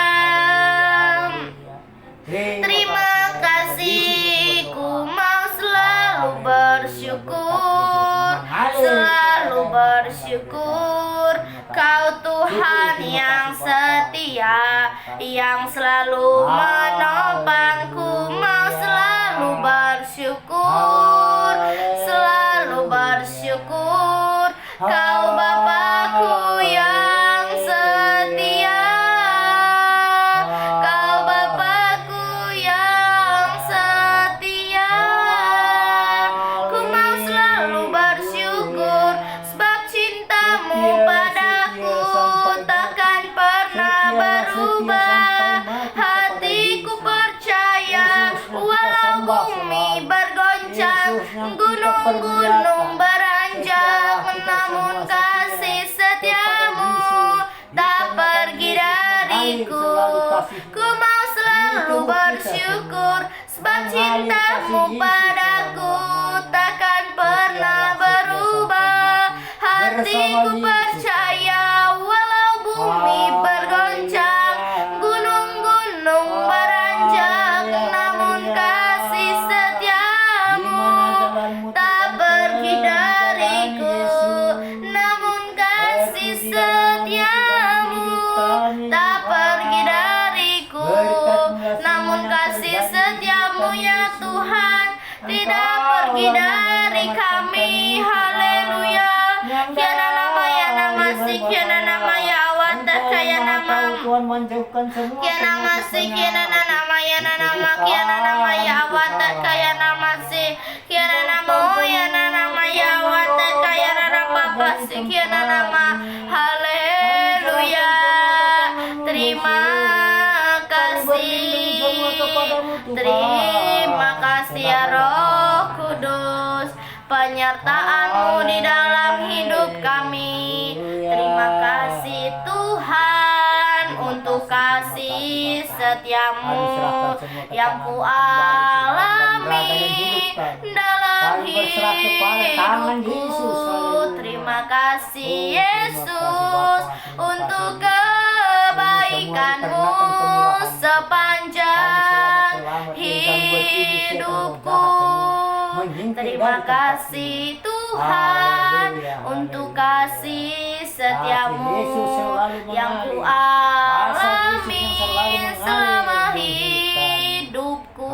[SPEAKER 1] Terima kasih. Ku mau selalu bersyukur, selalu bersyukur. Kau Tuhan yang setia, yang selalu menopangku. Mau selalu bersyukur, selalu bersyukur. Kau Bapakku yang setia, Kau Bapakku yang setia. Ku mau selalu bersyukur, sebab cinta-Mu padaku takkan pernah berubah. Hatiku percaya, walau bumi bergoncang, gunung-gunung beranjak, namun kasih setia-Mu tak pergi dariku. Ku mau selalu bersyukur, sebab cinta-Mu padaku takkan pernah berubah. Hatiku percaya, walau bumi bergoncang, gunung-gunung beranjak, namun kasih setia-Mu tak pergi dariku. Namun kasih setia-Mu tak pergi dariku. Namun kasih setia-Mu ya Tuhan tidak pergi dari kami. Haleluya. Kiana nama ya nama si kiana nama ya wata kaya nama. Kiana masih kiana nama ya nama kiana nama ya wata kaya nama si kiana nama ya nama ya wata kaya nama papa si kiana nama. Haleluya. Terima kasih. Terima kasih ya Roh Kudus, penyertaan-Mu di dalam hidup kami. Terima kasih Tuhan untuk kasih setia-Mu yang ku alami dalam hidupku. Terima kasih Yesus untuk kebaikan-Mu sepanjang
[SPEAKER 2] selamat dari gangguan iblis, setan, roh
[SPEAKER 1] hidupku.
[SPEAKER 2] jahat semua. Menyingkir
[SPEAKER 1] Terima
[SPEAKER 2] dari tempat
[SPEAKER 1] kasih
[SPEAKER 2] ini.
[SPEAKER 1] Tuhan
[SPEAKER 2] Haleluya,
[SPEAKER 1] untuk
[SPEAKER 2] haleluya.
[SPEAKER 1] kasih setiamu
[SPEAKER 2] Kasih Yesus selalu
[SPEAKER 1] yang ku
[SPEAKER 2] mengalir. Kasih Yesus
[SPEAKER 1] alami
[SPEAKER 2] yang selalu mengalir
[SPEAKER 1] selama
[SPEAKER 2] di kehidupan.
[SPEAKER 1] hidupku.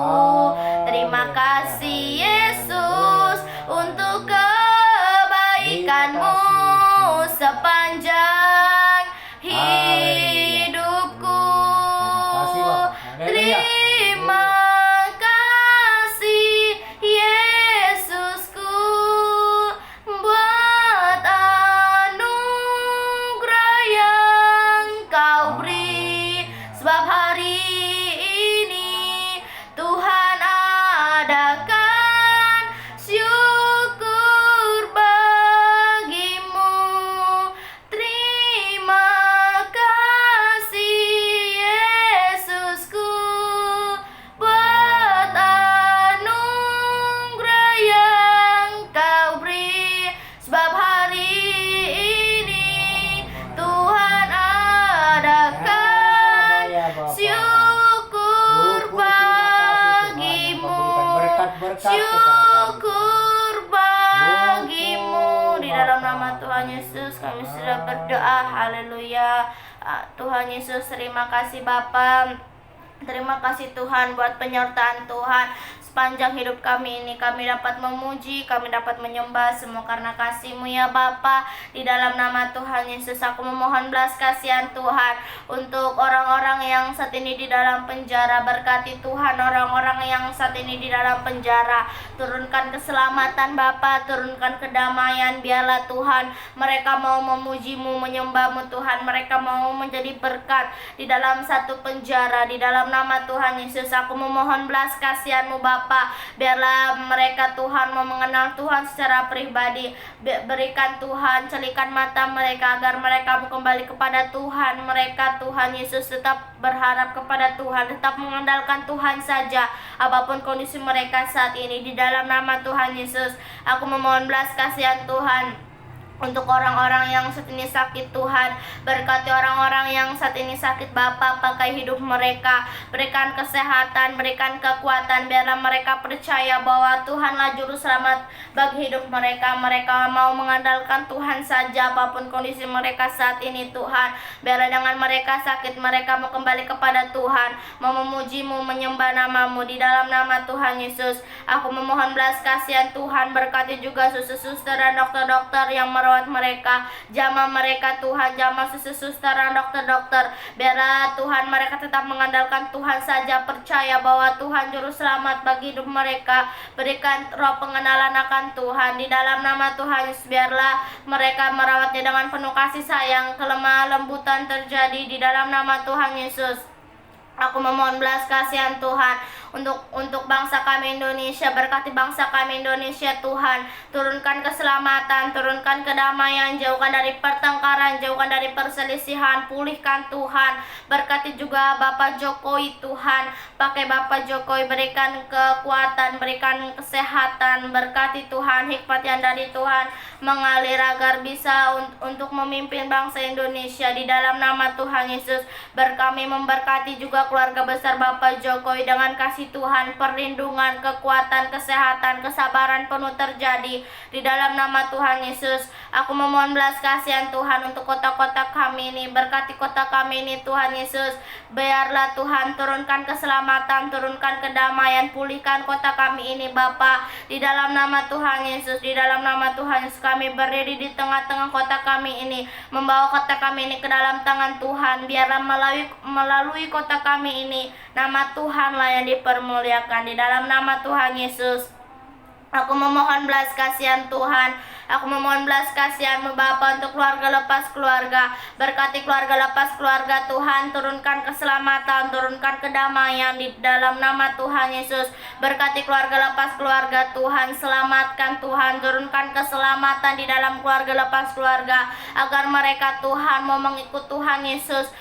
[SPEAKER 2] Haleluya,
[SPEAKER 1] Terima kasih
[SPEAKER 2] haleluya.
[SPEAKER 1] Yesus untuk kebaikanmu sepanjang hidupku.
[SPEAKER 2] Terima kasih, Bapak. Haleluya.
[SPEAKER 1] Terima kasih Yesusku buat anugerah yang kau beri. Sebab hari ini Tuhan adakan syukur bagimu. Terima kasih Yesusku buat anugerah yang kau beri. Sebab hari ini Tuhan adakan syukur bagimu. Syukur bagimu. Di dalam nama Tuhan Yesus kami sudah berdoa. Haleluya. Tuhan Yesus, terima kasih Bapa. Terima kasih Tuhan buat penyertaan Tuhan. Sepanjang hidup kami ini kami dapat memuji, kami dapat menyembah semua karena kasih-Mu ya Bapa. Di dalam nama Tuhan Yesus aku memohon belas kasihan Tuhan untuk orang-orang yang saat ini di dalam penjara. Berkati Tuhan orang-orang yang saat ini di dalam penjara. Turunkan keselamatan Bapa, turunkan kedamaian. Biarlah Tuhan mereka mau memuji-Mu, menyembah-Mu Tuhan. Mereka mau menjadi berkat di dalam satu penjara. Di dalam nama Tuhan Yesus aku memohon belas kasihan-Mu Bapa. Biarlah mereka Tuhan mau mengenal Tuhan secara pribadi. Berikan Tuhan, celikan mata mereka agar mereka mau kembali kepada Tuhan. Mereka Tuhan Yesus tetap berharap kepada Tuhan, tetap mengandalkan Tuhan saja apapun kondisi mereka saat ini. Di dalam nama Tuhan Yesus aku memohon belas kasihan Tuhan untuk orang-orang yang saat ini sakit Tuhan. Berkati orang-orang yang saat ini sakit Bapa, pakai hidup mereka. Berikan kesehatan, berikan kekuatan. Biarlah mereka percaya bahwa Tuhanlah juru selamat bagi hidup mereka. Mereka mau mengandalkan Tuhan saja apapun kondisi mereka saat ini Tuhan. Biarlah dengan mereka sakit mereka mau kembali kepada Tuhan, mau memuji-Mu, menyembah nama-Mu. Di dalam nama Tuhan Yesus aku memohon belas kasihan Tuhan. Berkati juga suster-suster dan dokter-dokter yang merawat mereka, jamah mereka Tuhan, jamah suster-suster dan dokter-dokter. Biarlah Tuhan mereka tetap mengandalkan Tuhan saja, percaya bahwa Tuhan juru selamat bagi hidup mereka. Berikan roh pengenalan akan Tuhan. Di dalam nama Tuhan Yesus biarlah mereka merawatnya dengan penuh kasih sayang. Kelemah lembutan terjadi di dalam nama Tuhan Yesus. Aku memohon belas kasihan Tuhan untuk bangsa kami Indonesia. Berkati bangsa kami Indonesia Tuhan. Turunkan keselamatan, turunkan kedamaian, jauhkan dari pertengkaran, jauhkan dari perselisihan, pulihkan Tuhan. Berkati juga Bapak Jokowi Tuhan. Pakai Bapak Jokowi, berikan kekuatan, berikan kesehatan. Berkati Tuhan, hikmat yang dari Tuhan mengalir agar bisa untuk memimpin bangsa Indonesia. Di dalam nama Tuhan Yesus kami memberkati juga keluarga besar Bapak Jokowi dengan kasih Tuhan, perlindungan, kekuatan, kesehatan, kesabaran penuh terjadi di dalam nama Tuhan Yesus. Aku memohon belas kasihan Tuhan untuk kota-kota kami ini. Berkati kota kami ini Tuhan Yesus. Biarlah Tuhan turunkan keselamatan, turunkan kedamaian, pulihkan kota kami ini Bapa. Di dalam nama Tuhan Yesus, di dalam nama Tuhan Yesus kami berdiri di tengah-tengah kota kami ini, membawa kota kami ini ke dalam tangan Tuhan. Biarlah melalui kota kami ini nama Tuhanlah yang dipermuliakan. Di dalam nama Tuhan Yesus aku memohon belas kasihan Tuhan. Aku memohon belas kasihan-Mu Bapa untuk keluarga lepas keluarga. Berkati keluarga lepas keluarga Tuhan. Turunkan keselamatan, turunkan kedamaian di dalam nama Tuhan Yesus. Berkati keluarga lepas keluarga Tuhan. Selamatkan Tuhan. Turunkan keselamatan di dalam keluarga lepas keluarga, agar mereka Tuhan mau mengikut Tuhan Yesus,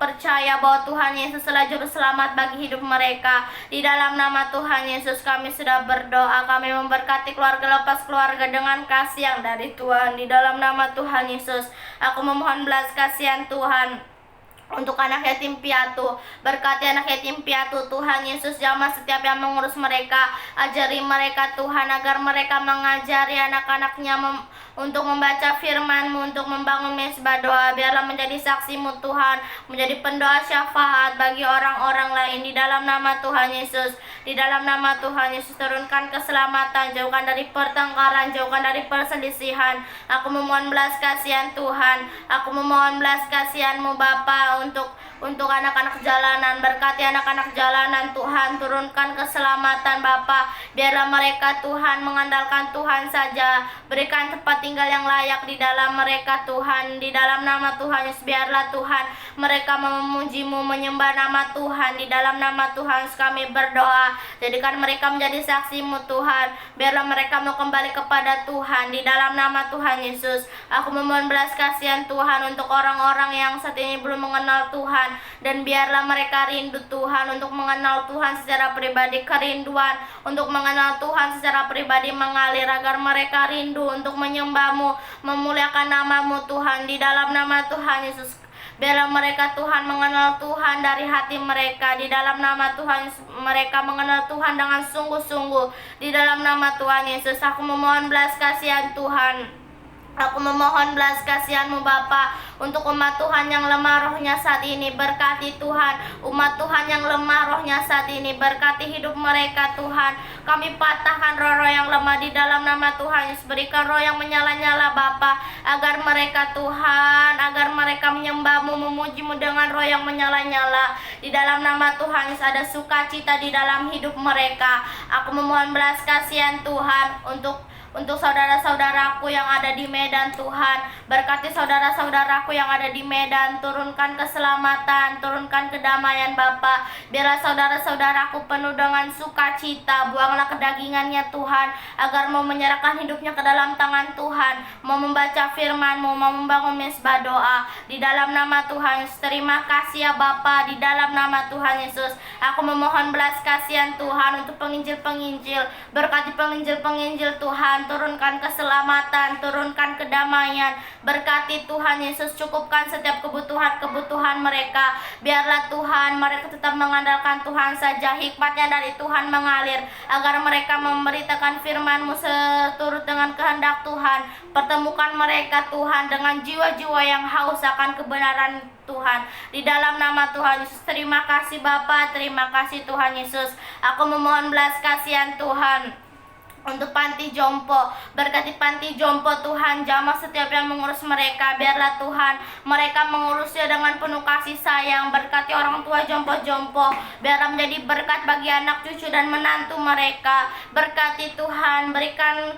[SPEAKER 1] percaya bahwa Tuhan Yesus adalah juru selamat bagi hidup mereka. Di dalam nama Tuhan Yesus kami sudah berdoa. Kami memberkati keluarga lepas keluarga dengan kasih yang dari Tuhan. Di dalam nama Tuhan Yesus aku memohon belas kasihan Tuhan untuk anak yatim piatu. Berkati anak yatim piatu Tuhan Yesus, jamah setiap yang mengurus mereka. Ajari mereka Tuhan, agar mereka mengajari anak-anaknya untuk membaca firman-Mu, untuk membangun mesbah doa. Biarlah menjadi saksi-Mu Tuhan, menjadi pendoa syafaat bagi orang-orang lain. Di dalam nama Tuhan Yesus, di dalam nama Tuhan Yesus, turunkan keselamatan, jauhkan dari pertengkaran, jauhkan dari perselisihan. Aku memohon belas kasihan Tuhan, aku memohon belas kasihan-Mu Bapa untuk anak-anak jalanan. Berkati anak-anak jalanan Tuhan, turunkan keselamatan Bapa. Biarlah mereka Tuhan mengandalkan Tuhan saja. Berikan tempat tinggal yang layak di dalam mereka Tuhan. Di dalam nama Tuhan Yesus, biarlah Tuhan mereka memuji-Mu, menyembah nama Tuhan. Di dalam nama Tuhan Yesus kami berdoa, jadikan mereka menjadi saksi-Mu Tuhan. Biarlah mereka mau kembali kepada Tuhan. Di dalam nama Tuhan Yesus, aku memohon belas kasihan Tuhan untuk orang-orang yang saat ini belum mengenal Tuhan. Dan biarlah mereka rindu Tuhan untuk mengenal Tuhan secara pribadi. Kerinduan untuk mengenal Tuhan secara pribadi mengalir, agar mereka rindu untuk menyembah-Mu, memuliakan nama-Mu Tuhan. Di dalam nama Tuhan Yesus, biarlah mereka Tuhan mengenal Tuhan dari hati mereka. Di dalam nama Tuhan Yesus, mereka mengenal Tuhan dengan sungguh-sungguh. Di dalam nama Tuhan Yesus, aku memohon belas kasihan Tuhan. Aku memohon belas kasihan-Mu Bapa untuk umat Tuhan yang lemah rohnya saat ini. Berkati Tuhan umat Tuhan yang lemah rohnya saat ini. Berkati hidup mereka Tuhan. Kami patahkan roh-roh yang lemah di dalam nama Tuhan Yesus. Berikan roh yang menyala-nyala Bapa, agar mereka Tuhan, agar mereka menyembah-Mu, memuji-Mu dengan roh yang menyala-nyala. Di dalam nama Tuhan Yesus ada sukacita di dalam hidup mereka. Aku memohon belas kasihan Tuhan untuk saudara-saudaraku yang ada di Medan Tuhan. Berkati saudara-saudaraku yang ada di Medan, turunkan keselamatan, turunkan kedamaian Bapa. Biarlah saudara-saudaraku penuh dengan sukacita. Buanglah kedagingannya Tuhan, agar mau menyerahkan hidupnya ke dalam tangan Tuhan, mau membaca firman-Mu, mau membangun mesbah doa. Di dalam nama Tuhan Yesus, terima kasih ya Bapa. Di dalam nama Tuhan Yesus, aku memohon belas kasihan Tuhan untuk penginjil-penginjil. Berkati penginjil-penginjil Tuhan, turunkan keselamatan, turunkan kedamaian. Berkati Tuhan Yesus, cukupkan setiap kebutuhan-kebutuhan mereka. Biarlah Tuhan mereka tetap mengandalkan Tuhan saja. Hikmatnya dari Tuhan mengalir, agar mereka memberitakan firman-Mu seturut dengan kehendak Tuhan. Pertemukan mereka Tuhan dengan jiwa-jiwa yang haus akan kebenaran Tuhan. Di dalam nama Tuhan Yesus, terima kasih Bapa, terima kasih Tuhan Yesus. Aku memohon belas kasihan Tuhan untuk panti jompo. Berkati panti jompo Tuhan, jamah setiap yang mengurus mereka. Biarlah Tuhan mereka mengurusnya dengan penuh kasih sayang. Berkati orang tua jompo-jompo, biarlah menjadi berkat bagi anak cucu dan menantu mereka. Berkati Tuhan,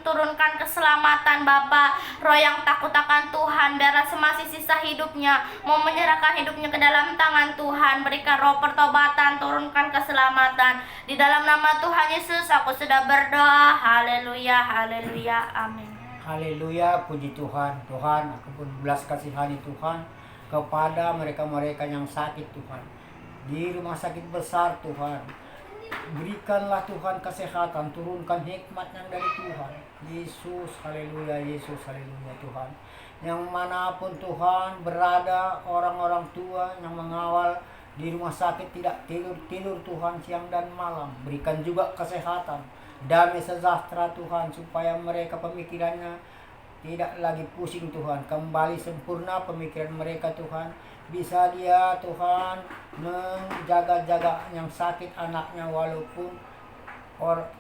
[SPEAKER 1] turunkan keselamatan Bapa. Roh yang takut akan Tuhan, biarlah semasa sisa hidupnya mau menyerahkan hidupnya ke dalam tangan Tuhan. Berikan roh pertobatan, turunkan keselamatan. Di dalam nama Tuhan Yesus aku sudah berdoa. Haleluya, haleluya, amin.
[SPEAKER 2] Haleluya, puji Tuhan. Tuhan, aku pun belas kasihani Tuhan kepada mereka-mereka yang sakit Tuhan, di rumah sakit besar Tuhan. Berikanlah Tuhan kesehatan, turunkan hikmat yang dari Tuhan. Yesus, haleluya, Yesus, haleluya Tuhan. Yang manapun Tuhan berada, orang-orang tua yang mengawal di rumah sakit tidak tidur-tidur Tuhan siang dan malam. Berikan juga kesehatan, damai sejahtera Tuhan, supaya mereka pemikirannya tidak lagi pusing Tuhan. Kembali sempurna pemikiran mereka Tuhan. Bisa dia Tuhan menjaga-jaga yang sakit anaknya, walaupun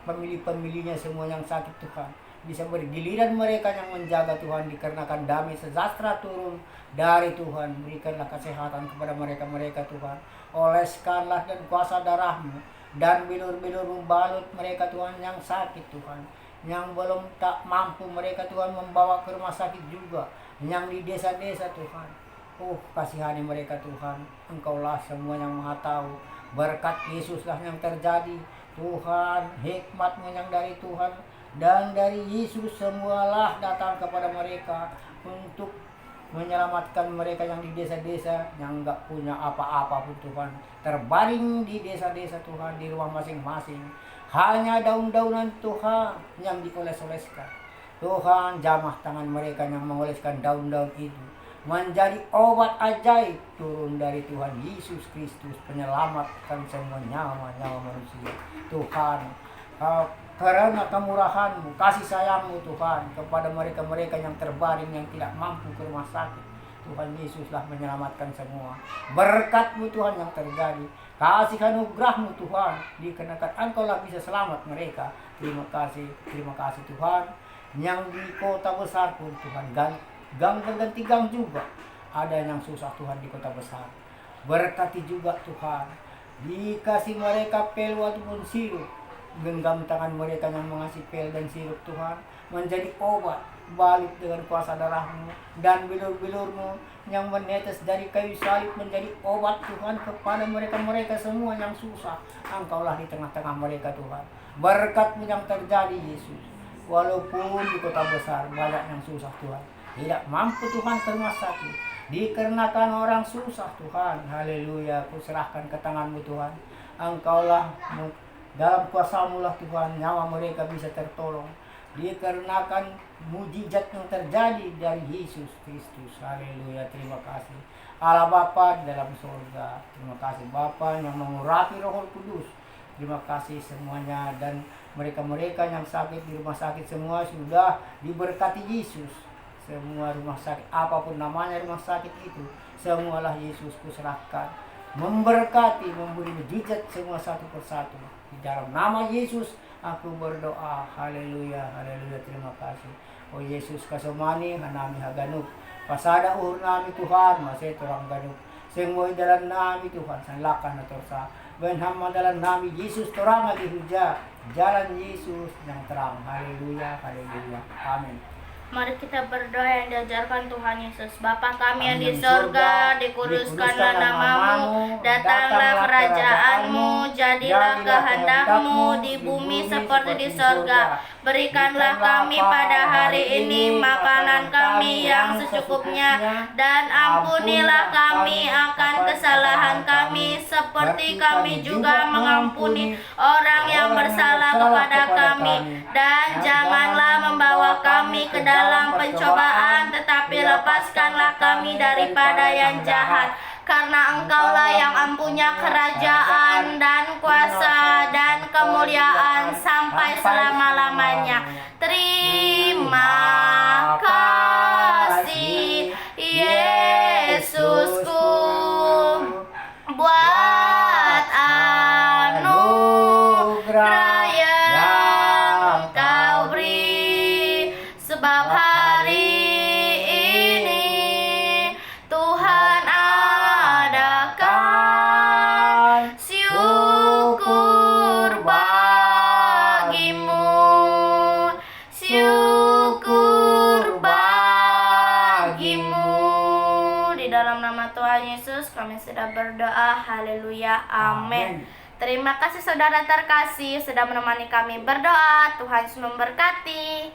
[SPEAKER 2] pemilih-pemilihnya semua yang sakit Tuhan. Bisa bergiliran mereka yang menjaga Tuhan, dikarenakan damai sejahtera turun dari Tuhan. Berikanlah kesehatan kepada mereka-mereka Tuhan. Oleskanlah dan kuasa darah-Mu dan bilur-bilur membalut mereka Tuhan yang sakit Tuhan, yang belum tak mampu mereka Tuhan membawa ke rumah sakit juga, yang di desa-desa Tuhan. Kasihani mereka Tuhan, Engkaulah semua yang maha tahu. Berkat Yesuslah yang terjadi Tuhan, hikmat-Mu yang dari Tuhan dan dari Yesus semualah datang kepada mereka untuk menyelamatkan mereka yang di desa-desa, yang enggak punya apa-apa pun Tuhan, terbaring di desa-desa Tuhan, di rumah masing-masing, hanya daun-daunan Tuhan yang dioles-oleskan. Tuhan, jamah tangan mereka yang mengoleskan daun-daun itu, menjadi obat ajaib turun dari Tuhan Yesus Kristus, penyelamatkan semua nyawa-nyawa manusia. Tuhan, karena kemurahan-Mu, kasih sayang-Mu Tuhan kepada mereka-mereka yang terbaring, yang tidak mampu ke rumah sakit, Tuhan Yesuslah menyelamatkan semua. Berkat-Mu Tuhan yang terjadi, kasih anugerah-Mu Tuhan, dikarenakan Engkau-lah bisa selamat mereka. Terima kasih Tuhan. Yang di kota besar pun Tuhan, gang berganti gang juga ada yang susah Tuhan di kota besar. Berkati juga Tuhan, dikasih mereka pel ataupun sirup, genggam tangan mereka yang mengasih pel dan sirup Tuhan, menjadi obat. Balik dengan kuasa darah-Mu dan bilur-bilur-Mu yang menetes dari kayu salib menjadi obat Tuhan kepada mereka-mereka semua yang susah. Engkau-lah di tengah-tengah mereka Tuhan. Berkat-Mu yang terjadi Yesus. Walaupun di kota besar banyak yang susah Tuhan, tidak mampu Tuhan ke rumah sakit, dikarenakan orang susah Tuhan. Haleluya, kuserahkan ke tangan-Mu Tuhan. Engkau-lah dalam kuasa-Mu lah Tuhan, nyawa mereka bisa tertolong, dikarenakan mujizat yang terjadi dari Yesus Kristus. Haleluya, terima kasih Allah Bapa di dalam surga. Terima kasih Bapa yang mengurapi Roh Kudus. Terima kasih semuanya, dan mereka-mereka yang sakit di rumah sakit semua sudah diberkati Yesus. Semua rumah sakit, apapun namanya rumah sakit itu, semualah Yesus kuserahkan, memberkati, memberi mujizat semua satu persatu. Di dalam nama Yesus aku berdoa. Haleluya, haleluya, terima kasih. Oh Yesus kasomani hanami haganuk, pasada uhur nami Tuhan, masih turang ganuk. Semua dalam nami Tuhan, sanlakan na torsa. Benham dalam nami Yesus terang lagi huja, jalan Yesus yang terang. Haleluya, haleluya, amin.
[SPEAKER 1] Mari kita berdoa yang diajarkan Tuhan Yesus. Bapa kami yang di surga, dikuduskanlah nama-Mu, datanglah kerajaan-Mu, jadilah kehendak-Mu di bumi seperti di surga. Berikanlah kami pada hari ini makanan kami yang secukupnya, dan ampunilah kami akan kesalahan kami, seperti kami juga mengampuni orang yang bersalah kepada kami. Dan janganlah membawa kami ke dalam pencobaan, tetapi lepaskanlah kami daripada yang jahat. Karena Engkaulah yang mempunyai kerajaan dan kuasa dan kemuliaan sampai selama-lamanya. Terima kasih Yesusku buat anugerah yang Kau beri, sebab hari ini Tuhan adakan syukur bagimu, syukur bagimu. Di dalam nama Tuhan Yesus kami sudah berdoa. Haleluya, amin. Terima kasih saudara terkasih sudah menemani kami berdoa. Tuhan Yesus memberkati.